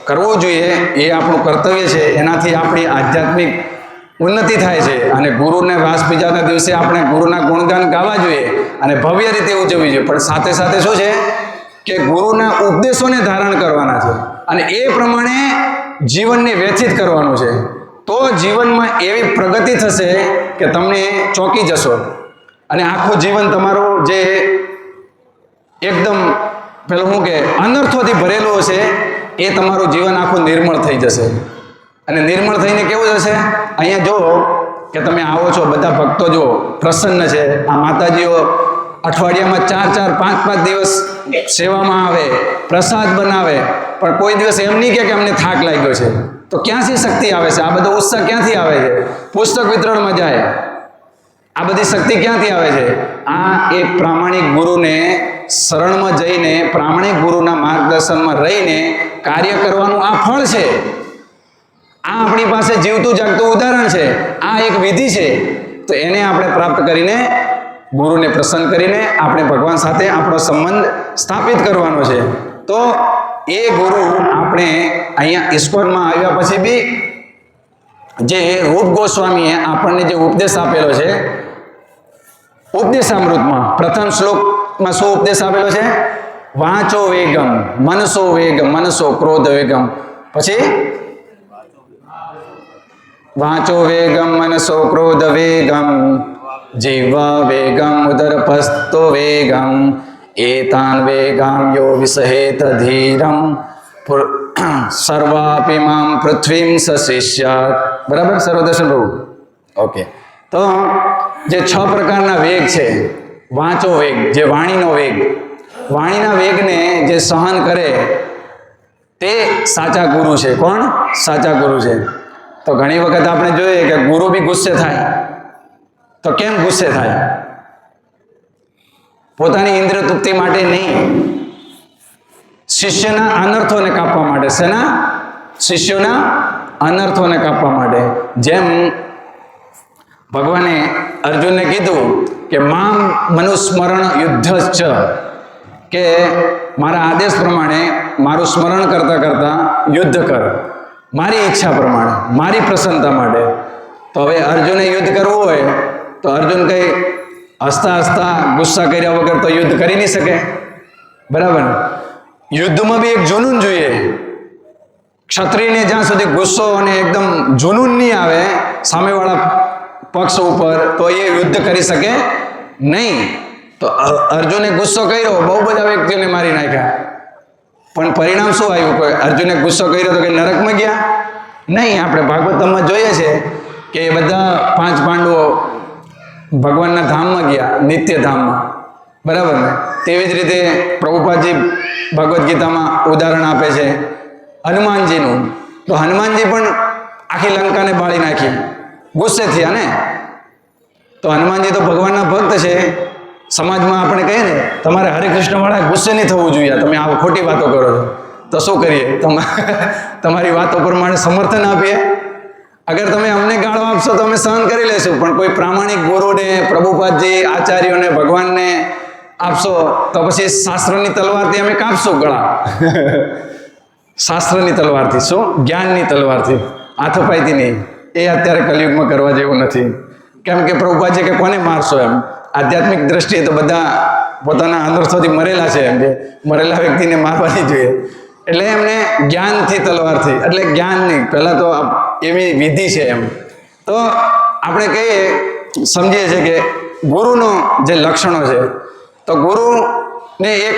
કરવું જોઈએ, એ આપણું કર્તવ્ય છે. એનાથી આપણી આધ્યાત્મિક ઉન્નતિ થાય છે. અને ગુરુને વ્યાસ પૂજાના દિવસે આપણે ગુરુના ગુણગાન ગાવા જોઈએ અને ભવ્ય રીતે ઉજવવી જોઈએ. પણ સાથે સાથે શું છે કે ગુરુના ઉપદેશોને ધારણ કરવાના છે અને એ પ્રમાણે જીવનને વ્યથિત કરવાનું છે. તો જીવનમાં એવી પ્રગતિ થશે કે તમને ચોંકી જશો અને આખું જીવન તમારું જે એકદમ પેલું શું કે અનર્થોથી ભરેલું હશે એ તમારું જીવન આખું નિર્મળ થઈ જશે. અને નિર્મળ થઈને કેવું જશે? અહીંયા જો કે તમે આવો છો, બધા ભક્તો જો પ્રસન્ન છે. આ માતાજીઓ અઠવાડિયામાં 4-4, 5-5 દિવસ સેવામાં આવે, પ્રસાદ બનાવે, પણ કોઈ દિવસ એમ નહીં કે અમને થાક લાગ્યો છે. તો ક્યાંથી શક્તિ આવે છે? આ બધો ઉત્સાહ ક્યાંથી આવે છે? પુસ્તક વિતરણમાં જાય, આ બધી શક્તિ ક્યાંથી આવે છે? આ એક પ્રામાણિક ગુરુને શરણમાં જઈને, પ્રામાણિક ગુરુના માર્ગદર્શનમાં રહીને કાર્ય કરવાનું આ ફળ છે. આ આપણી પાસે જીવતું જાગતું ઉદાહરણ છે, આ એક વિધિ છે. તો એને આપણે પ્રાપ્ત કરીને ગુરુને પ્રસન્ન કરીને આપણે ભગવાન સાથે આપણો સંબંધ સ્થાપિત કરવાનો છે. તો એ ગુરુ આપણે અહીંયા ઇસ્કોનમાં આવ્યા પછી બી જે રૂપ ગોસ્વામીએ આપણને જે ઉપદેશ આપેલો છે, ઉપદેશામૃતમાં પ્રથમ શ્લોકમાં શું ઉપદેશ આપેલો છે? વાંચો વેગમ મનસો વેગમ મનસો ક્રોધ વેગમ. પછી વાંચો વેગમ મનસો ક્રોધ વેગમ જીવ વેગમ ઉદરપસ્તો વેગમ એતાન વેગમ યો વિસહેત ધીરમ સર્વાપિમામ પૃથ્વીમ સશિષ્યાત. બરાબર સર્વદર્શન પ્રભુ? ઓકે. તો જે 6 પ્રકારના વેગ છે, વાંચો વેગ જે વાણીનો વેગ, વાણીના વેગને જે સહન કરે તે સાચા ગુરુ છે. કોણ સાચા ગુરુ છે? તો ઘણી વખત આપણે જોઈએ કે ગુરુ બી ગુસ્સે થાય. તો કેમ ગુસ્સે થાય? પોતાની ઇન્દ્રિય તૃપ્તિ માટે નહીં, શિષ્યના અનર્થોને કાપવા માટે. શેના? શિષ્યોના અનર્થોને કાપવા માટે. જેમ ભગવાને અર્જુનને કીધું કે મામ મનુસ્મરણ યુદ્ધશ્ચ, કે મારા આદેશ પ્રમાણે મારું સ્મરણ કરતા કરતા યુદ્ધ કર, મારી ઈચ્છા પ્રમાણે, મારી પ્રસન્નતા માટે. તો હવે અર્જુને યુદ્ધ કરવું હોય તો અર્જુન કઈ હસતા હસતા ગુસ્સા કર્યા વગર તો યુદ્ધ કરી નહીં શકે. બરાબર? યુદ્ધમાં બી એક જુનૂન જોઈએ. ક્ષત્રિયને જ્યાં સુધી ગુસ્સો અને એકદમ જુનૂન નહીં આવે સામેવાળા પક્ષ ઉપર, તો એ યુદ્ધ કરી શકે નહીં. તો અર્જુને ગુસ્સો કર્યો, બહુ બધા વ્યક્તિઓને મારી નાખ્યા, પણ પરિણામ શું આવ્યું? કોઈ અર્જુને ગુસ્સો કર્યો તો કે નરકમાં ગયા નહીં. આપણે ભાગવતમાં જોઈએ છે કે એ બધા 5 પાંડવો ભગવાનના ધામમાં ગયા, નિત્ય ધામમાં. બરાબર ને? તેવી જ રીતે પ્રભુપાદજી ભગવદ્ ગીતામાં ઉદાહરણ આપે છે હનુમાનજીનું. તો હનુમાનજી પણ આખી લંકાને બાળી નાખી, ગુસ્સે થયા ને. તો હનુમાનજી તો ભગવાનના ભક્ત છે. સમાજમાં આપણે કહીએ ને, તમારે હરે કૃષ્ણ વાળા ગુસ્સે નહીં થવું જોઈએ, તમે આ ખોટી વાતો કરો છો. તો શું કરીએ? તમારી વાતો પ્રમાણે સમર્થન આપીએ. અગર તમે અમને ગાળો આપશો તો અમે સહન કરી લેશું, પણ કોઈ પ્રામાણિક ગુરુને, પ્રભુપાદજી, આચાર્યોને, ભગવાનને આપશો તો પછી શાસ્ત્રની તલવારથી અમે કાપશું ગળા. શાસ્ત્રની તલવારથી, શું? જ્ઞાનની તલવારથી, હાથોપાઈથી નહીં. એ અત્યારે કલિયુગમાં કરવા જેવું નથી. કેમ કે પ્રભુપાદજી કે કોને મારશો એમ. આધ્યાત્મિક દ્રષ્ટિએ તો બધા પોતાના અનર્થોથી મરેલા છે, એમ કે મરેલા વ્યક્તિને મારવાની જોઈએ. એટલે એમને જ્ઞાનથી તલવારથી, એટલે જ્ઞાન નહીં, પહેલાં તો એવી વિધિ છે એમ. તો આપણે કહીએ, સમજીએ છીએ કે ગુરુનો જે લક્ષણો છે, તો ગુરુને એક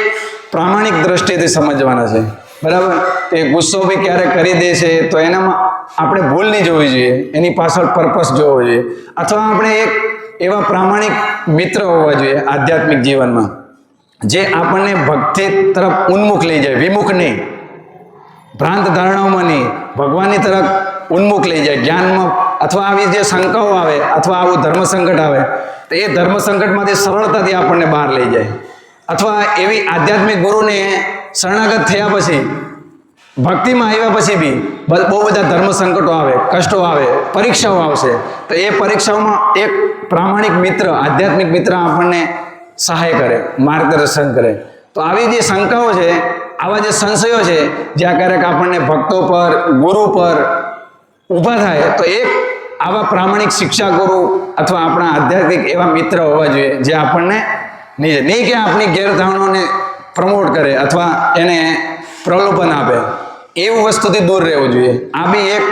પ્રામાણિક દ્રષ્ટિથી સમજવાના છે. બરાબર? તો એ ગુસ્સો બી ક્યારેક કરી દે છે તો એનામાં આપણે ભૂલ નહીં જોવી જોઈએ, એની પાછળ પર્પસ જોવો જોઈએ. અથવા આપણે એક એવા પ્રામાણિક મિત્ર હોવા જોઈએ આધ્યાત્મિક જીવનમાં, જે આપણને ભક્તિ તરફ ઉન્મુખ લઈ જાય, વિમુખ નહીં, ભ્રાંત ધારણાઓમાં નહીં, ભગવાનની તરફ ઉન્મુખ લઈ જાય. જ્ઞાનમાં અથવા આવી જે શંકાઓ આવે અથવા આવું ધર્મ સંકટ આવે તો એ ધર્મ સંકટમાંથી સરળતાથી આપણને બહાર લઈ જાય. અથવા એવી આધ્યાત્મિક ગુરુને શરણાગત થયા પછી, ભક્તિમાં આવ્યા પછી બી બહુ બધા ધર્મ સંકટો આવે, કષ્ટો આવે, પરીક્ષાઓ આવશે. તો એ પરીક્ષાઓમાં એક પ્રામાણિક મિત્ર, આધ્યાત્મિક મિત્ર આપણને સહાય કરે, માર્ગદર્શન કરે. તો આવી જે શંકાઓ છે, આવા જે સંશયો છે, જ્યાં ક્યારેક આપણને ભક્તો પર, ગુરુ પર ઊભા થાય, તો એક આવા પ્રામાણિક શિક્ષા ગુરુ અથવા આપણા આધ્યાત્મિક એવા મિત્ર હોવા જોઈએ, જે આપણને નહીં કે આપણી ગેરધારણાઓને પ્રમોટ કરે અથવા એને પ્રલોભન આપે, એવું વસ્તુથી દૂર રહેવું જોઈએ. આ બી એક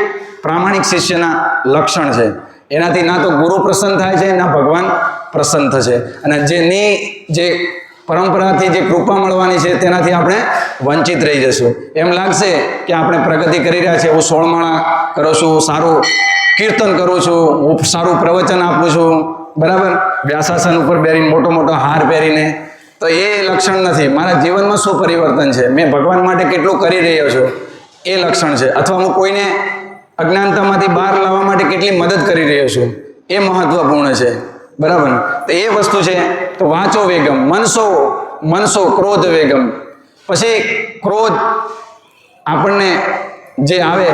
પ્રામાણિક શિષ્યના લક્ષણ છે. એનાથી ના તો ગુરુ પ્રસન્ન થાય છે, ના ભગવાન પ્રસન્ન થશે. અને જે પરંપરાથી જે કૃપા મળવાની છે તેનાથી આપણે વંચિત રહી જશું. એમ લાગશે કે આપણે પ્રગતિ કરી રહ્યા છીએ, હું 16 માળા કરું છું, સારું કીર્તન કરું છું, હું સારું પ્રવચન આપું છું, બરાબર, વ્યાસાસન ઉપર બેરીને મોટો મોટો હાર પહેરીને. તો એ લક્ષણ નથી. મારા જીવનમાં શું પરિવર્તન છે, મેં ભગવાન માટે કેટલું કરી રહ્યો છું, એ લક્ષણ છે. અથવા હું કોઈને અજ્ઞાનતામાંથી બહાર લાવવા માટે કેટલી મદદ કરી રહ્યો છું, એ મહત્વપૂર્ણ છે. બરાબર? તો એ વસ્તુ છે. તો વાંચો વેગમ મનસો ક્રોધ વેગમ. પછી ક્રોધ આપણને જે આવે,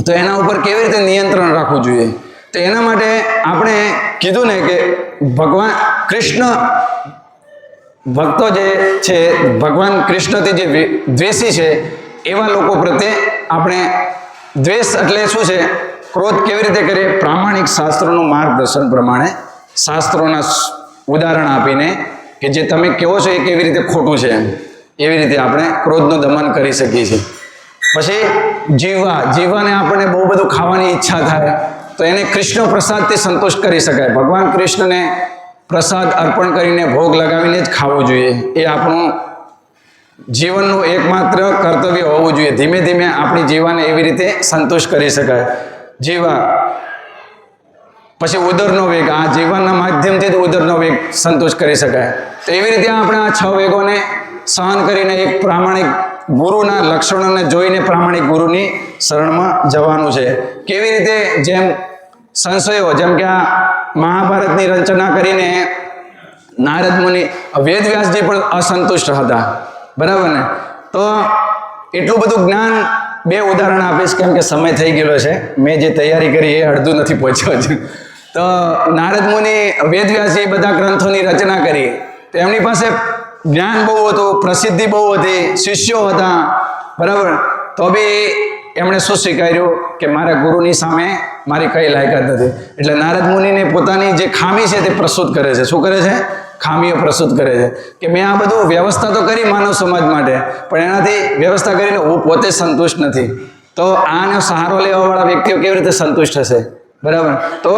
તો એના ઉપર કેવી રીતે નિયંત્રણ રાખવું જોઈએ? તો એના માટે આપણે કીધું ને કે ભગવાન કૃષ્ણ ભક્તો જે છે, ભગવાન કૃષ્ણથી જે દ્વેષી છે એવા લોકો પ્રત્યે આપણે દ્વેષ એટલે શું છે, ક્રોધ કેવી રીતે કરીએ? પ્રામાણિક શાસ્ત્રોનું માર્ગદર્શન પ્રમાણે શાસ્ત્રોના ઉદાહરણ આપીને કે જે તમે કહો છો એ કેવી રીતે ખોટું છે એવી રીતે આપણે ક્રોધનું દમન કરી શકીએ છીએ. પછી જીવાને આપણને બહુ બધું ખાવાની ઈચ્છા થાય તો એને કૃષ્ણ પ્રસાદથી સંતુષ્ટ કરી શકાય. ભગવાન કૃષ્ણને પ્રસાદ અર્પણ કરીને ભોગ લગાવીને જ ખાવો જોઈએ. એ આપણું જીવનનું એકમાત્ર કર્તવ્ય હોવું જોઈએ. ધીમે ધીમે આપણી જીવાને એવી રીતે સંતુષ્ટ કરી શકાય. પછી ઉદરનો વેગ, આ જીવનના માધ્યમથી જ ઉદરનો વેગ સંતુષ્ટ કરી શકાય. તો એવી રીતે આપણે આ 6 વેગોને સહન કરીને એક પ્રામાણિક ગુરુના લક્ષણોને જોઈને પ્રામાણિક ગુરુની શરણમાં જવાનું છે. કેવી રીતે? જેમ સંશયો, જેમ કે આ મહાભારતની રચના કરીને નારદ મુનિ, વેદવ્યાસજી પણ અસંતુષ્ટ હતા, બરાબર ને? તો એટલું બધું જ્ઞાન, 2 ઉદાહરણ આપીશ કેમ કે સમય થઈ ગયેલો છે. મેં જે તૈયારી કરી એ અડધું નથી પહોંચ્યો છે. તો નારદ મુનિ, વેદવ્યાસજી બધા ગ્રંથોની રચના કરી, તો એમની પાસે જ્ઞાન બહુ હતું, પ્રસિદ્ધિ બહુ હતી, શિષ્યો હતા, બરાબર? તો બી એમણે શું સ્વીકાર્યું કે મારા ગુરુની સામે મારી કઈ લાયકાત નથી. એટલે નારદ મુનિને પોતાની જે ખામી છે તે પ્રસ્તુત કરે છે. શું કરે છે? ખામીઓ પ્રસ્તુત કરે છે કે મેં આ બધું વ્યવસ્થા તો કરી માનવ સમાજ માટે, પણ એનાથી વ્યવસ્થા કરીને હું પોતે સંતુષ્ટ નથી. તો આનો સહારો લેવાવાળા વ્યક્તિઓ કેવી રીતે સંતુષ્ટ હશે? બરાબર? તો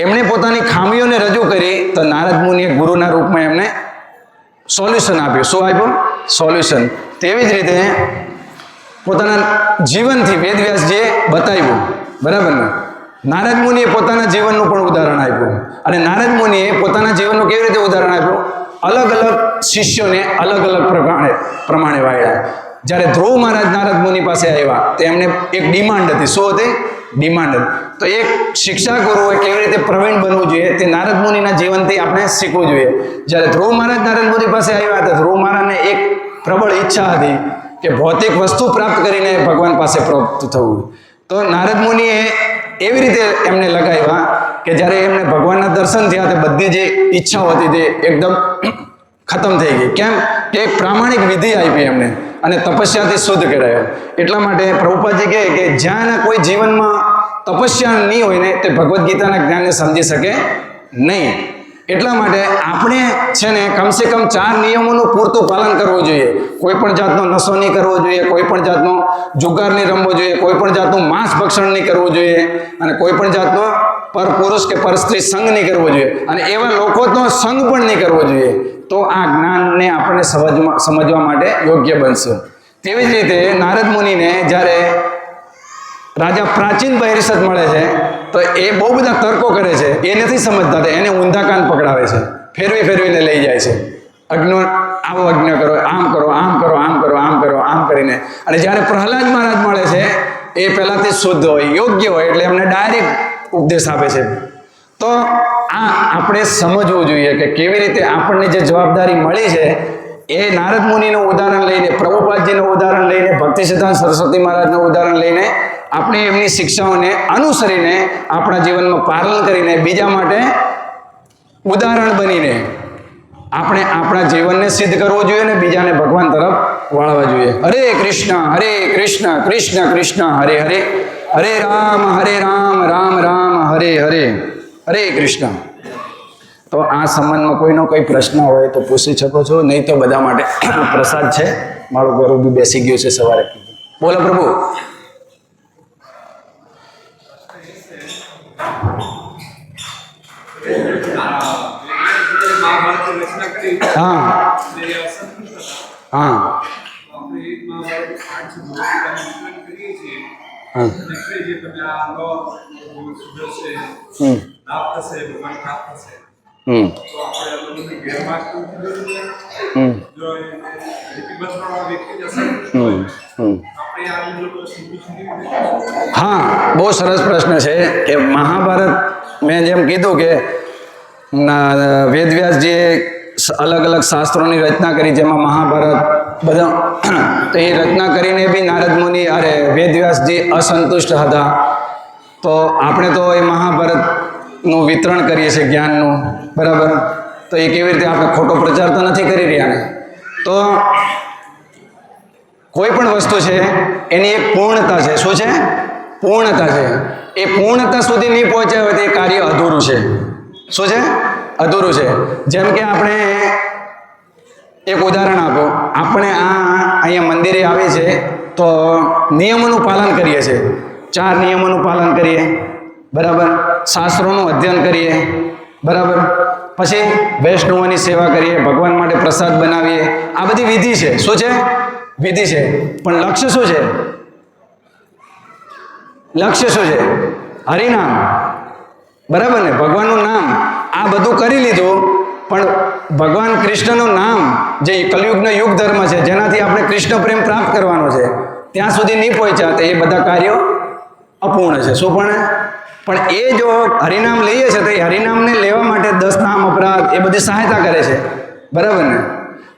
એમણે પોતાની ખામીઓને રજૂ કરી તો નારદ મુનિએ ગુરુના રૂપમાં એમને સોલ્યુશન આપ્યું. શું આપ્યું? સોલ્યુશન. તેવી જ રીતે પોતાના જીવનથી વેદવ્યાસજીએ બતાવ્યું, બરાબર ને? નારદ મુનિએ પોતાના જીવનનું પણ ઉદાહરણ આપ્યું. અને નારદ મુનિએ પોતાના જીવનનું કેવી રીતે ઉદાહરણ આપ્યું? અલગ અલગ શિષ્યોને અલગ અલગ પ્રમાણે વાળ્યા. જ્યારે ધ્રુવ મહારાજ નારદ મુનિ પાસે આવ્યા તો એમને એક ડિમાન્ડ હતી. શું હતી? ડિમાન્ડ. તો એક શિક્ષા ગુરુએ કેવી રીતે પ્રવીણ બનવું જોઈએ તે નારદ મુનિના જીવનથી આપણે શીખવું જોઈએ. જ્યારે ધ્રુવ મહારાજ નારદ મુનિ પાસે આવ્યા હતા, ધ્રુવ મહારાજને એક પ્રબળ ઈચ્છા હતી કે ભૌતિક વસ્તુ પ્રાપ્ત કરીને ભગવાન પાસે પ્રાપ્ત થવું. તો નારદ મુનિએ એવી રીતે એમને લગાવ્યા કે જ્યારે એમને ભગવાનના દર્શન થયા તે બધી જે ઈચ્છાઓ હતી તે એકદમ ખતમ થઈ ગઈ. કેમ? કે એક પ્રામાણિક વિધિ આપી એમને અને તપસ્યાથી શુદ્ધ કરાયો. એટલા માટે પ્રભુપાદજી કહે કે જ્યાં કોઈ જીવનમાં તપસ્યા નહીં હોય ને તે ભગવદ્ ગીતાના જ્ઞાનને સમજી શકે નહીં. એટલા માટે આપણે છે ને કમસે કમ 4 નિયમોનું પૂરતું પાલન કરવું જોઈએ. કોઈ પણ જાતનો નશો નહીં કરવો જોઈએ, કોઈ પણ જાતનો જુગાર નહીં રમવો જોઈએ, કોઈ પણ જાતનું માંસ ભક્ષણ નહીં કરવું જોઈએ, અને કોઈ પણ જાતનો પર પુરુષ કે પર સ્ત્રી સંગ નહીં કરવો જોઈએ, અને એવા લોકોનો સંગ પણ નહીં કરવો જોઈએ. તો આ જ્ઞાનને આપણને સમજવા માટે યોગ્ય બનશે. તેવી જ રીતે નારદ મુનિને જ્યારે રાજા પ્રાચીન બહિર્ષદ મળે છે તો એ બહુ બધા તર્કો કરે છે, એ નથી સમજતા, એને ઊંધા કાન પકડાવે છે, ફેરવીને લઈ જાય છે. આવો અજ્ઞ કરો, આમ કરો, આમ કરો, આમ કરો, આમ કરો, આમ કરીને. અને જ્યારે પ્રહલાદ મહારાજ મળે છે એ પહેલાથી શુદ્ધ હોય, યોગ્ય હોય, એટલે એમને ડાયરેક્ટ ઉપદેશ આપે છે. તો આ આપણે સમજવું જોઈએ કે કેવી રીતે આપણને જે જવાબદારી મળી છે એ નારદ મુનિનું ઉદાહરણ લઈને, પ્રભુપાદજીનું ઉદાહરણ લઈને, ભક્તિ સિદ્ધાંત સરસ્વતી મહારાજનું ઉદાહરણ લઈને આપણે એમની શિક્ષાઓને અનુસરીને આપણા જીવનમાં પાલન કરીને બીજા માટે ઉદાહરણ બનીને આપણે આપણા જીવનને સિદ્ધ કરવું જોઈએ અને બીજાને ભગવાન તરફ વાળવા જોઈએ. હરે કૃષ્ણ કૃષ્ણ કૃષ્ણ હરે હરે, હરે રામ રામ રામ હરે હરે, હરે કૃષ્ણ. તો આ સંબંધમાં કોઈનો કોઈ પ્રશ્ન હોય તો પૂછી શકો છો, નહીં તો બધા માટે પ્રસાદ છે. મારું ઘરું બી બેસી ગયું છે સવારે. બોલો પ્રભુ. હા હા હા, બહુ સરસ પ્રશ્ન છે કે મહાભારત મેં જેમ કીધું કે વેદવ્યાસજીએ અલગ અલગ શાસ્ત્રોની રચના કરી, જેમાં મહાભારત, બધા તો એ રચના કરીને બી નારદ મુનિ વેદવ્યાસજી અસંતુષ્ટ હતા. તો આપણે તો એ મહાભારતનું વિતરણ કરીએ છીએ જ્ઞાનનું, બરાબર. તો એ કેવી રીતે આપણે ખોટો પ્રચાર તો નથી કરી રહ્યા ને. તો કોઈ પણ વસ્તુ છે એની એક પૂર્ણતા છે. શું છે? પૂર્ણતા છે. એ પૂર્ણતા સુધી નહીં પહોંચ્યા હોય તો એ કાર્ય અધૂરું છે. શું છે? અધૂરું છે. જેમ કે આપણે એક ઉદાહરણ આપો. આપણે અહીંયા મંદિરે આવીએ છીએ તો નિયમોનું પાલન કરીએ છીએ. 4 નિયમોનું પાલન કરીએ, બરાબર. શાસ્ત્રોનું અધ્યયન કરીએ, બરાબર. પછી વૈષ્ણવોની સેવા કરીએ, ભગવાન માટે પ્રસાદ બનાવીએ. આ બધી વિધિ છે. શું છે? વિધિ છે. પણ લક્ષ્ય શું છે? લક્ષ્ય શું છે? હરિનામ, બરાબર ને? ભગવાનનું નામ. આ બધું કરી લીધું, પણ ભગવાન કૃષ્ણનું નામ જે કલયુગનો યુગ ધર્મ છે, જેનાથી આપણે કૃષ્ણ પ્રેમ પ્રાપ્ત કરવાનો છે, ત્યાં સુધી નહીં પહોંચ્યા તો એ બધા કાર્યો અપૂર્ણ છે. શું પણ એ જો હરિનામ લઈએ છે તો એ હરિનામને લેવા માટે 10 નામ અપરાધ એ બધી સહાયતા કરે છે, બરાબર ને?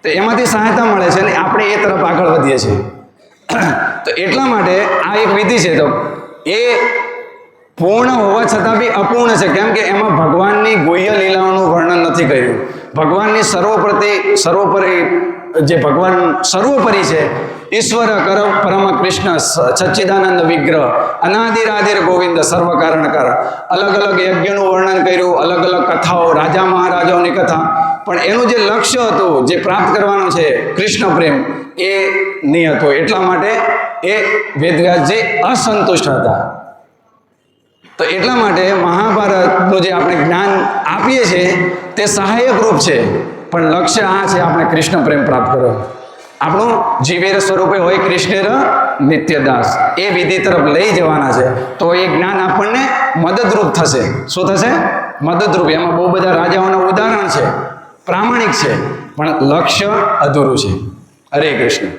તો એમાંથી સહાયતા મળે છે અને આપણે એ તરફ આગળ વધીએ છીએ. તો એટલા માટે આ એક વિધિ છે. તો એ પૂર્ણ હોવા છતાં બી અપૂર્ણ છે. કેમ કે એમાં ભગવાનની ગુહ્ય લીલાઓનું વર્ણન નથી કર્યું. ભગવાનની સર્વોપરી જે ભગવાન સર્વોપરી છે, ઈશ્વર પરમ કૃષ્ણ સચ્ચિદાનંદ વિગ્રહ અનાદિરાધિર ગોવિંદ સર્વ કારણકાર. અલગ અલગ યજ્ઞનું વર્ણન કર્યું, અલગ અલગ કથાઓ, રાજા મહારાજાઓની કથા. પણ એનું જે લક્ષ્ય હતું, જે પ્રાપ્ત કરવાનું છે કૃષ્ણ પ્રેમ, એ નહીં હતું. એટલા માટે એ વેદવ્યાસજી અસંતુષ્ટ હતા. તો એટલા માટે મહાભારતનું જે આપણે જ્ઞાન આપીએ છીએ તે સહાયક રૂપ છે, પણ લક્ષ્ય આ છે આપણે કૃષ્ણ પ્રેમ પ્રાપ્ત કરો. આપણું જીવેર સ્વરૂપે હોય કૃષ્ણેર નિત્યદાસ, એ વિધિ તરફ લઈ જવાના છે. તો એ જ્ઞાન આપણને મદદરૂપ થશે. શું થશે? મદદરૂપ. એમાં બહુ બધા રાજાઓના ઉદાહરણ છે, પ્રામાણિક છે, પણ લક્ષ્ય અધૂરું છે. હરે કૃષ્ણ.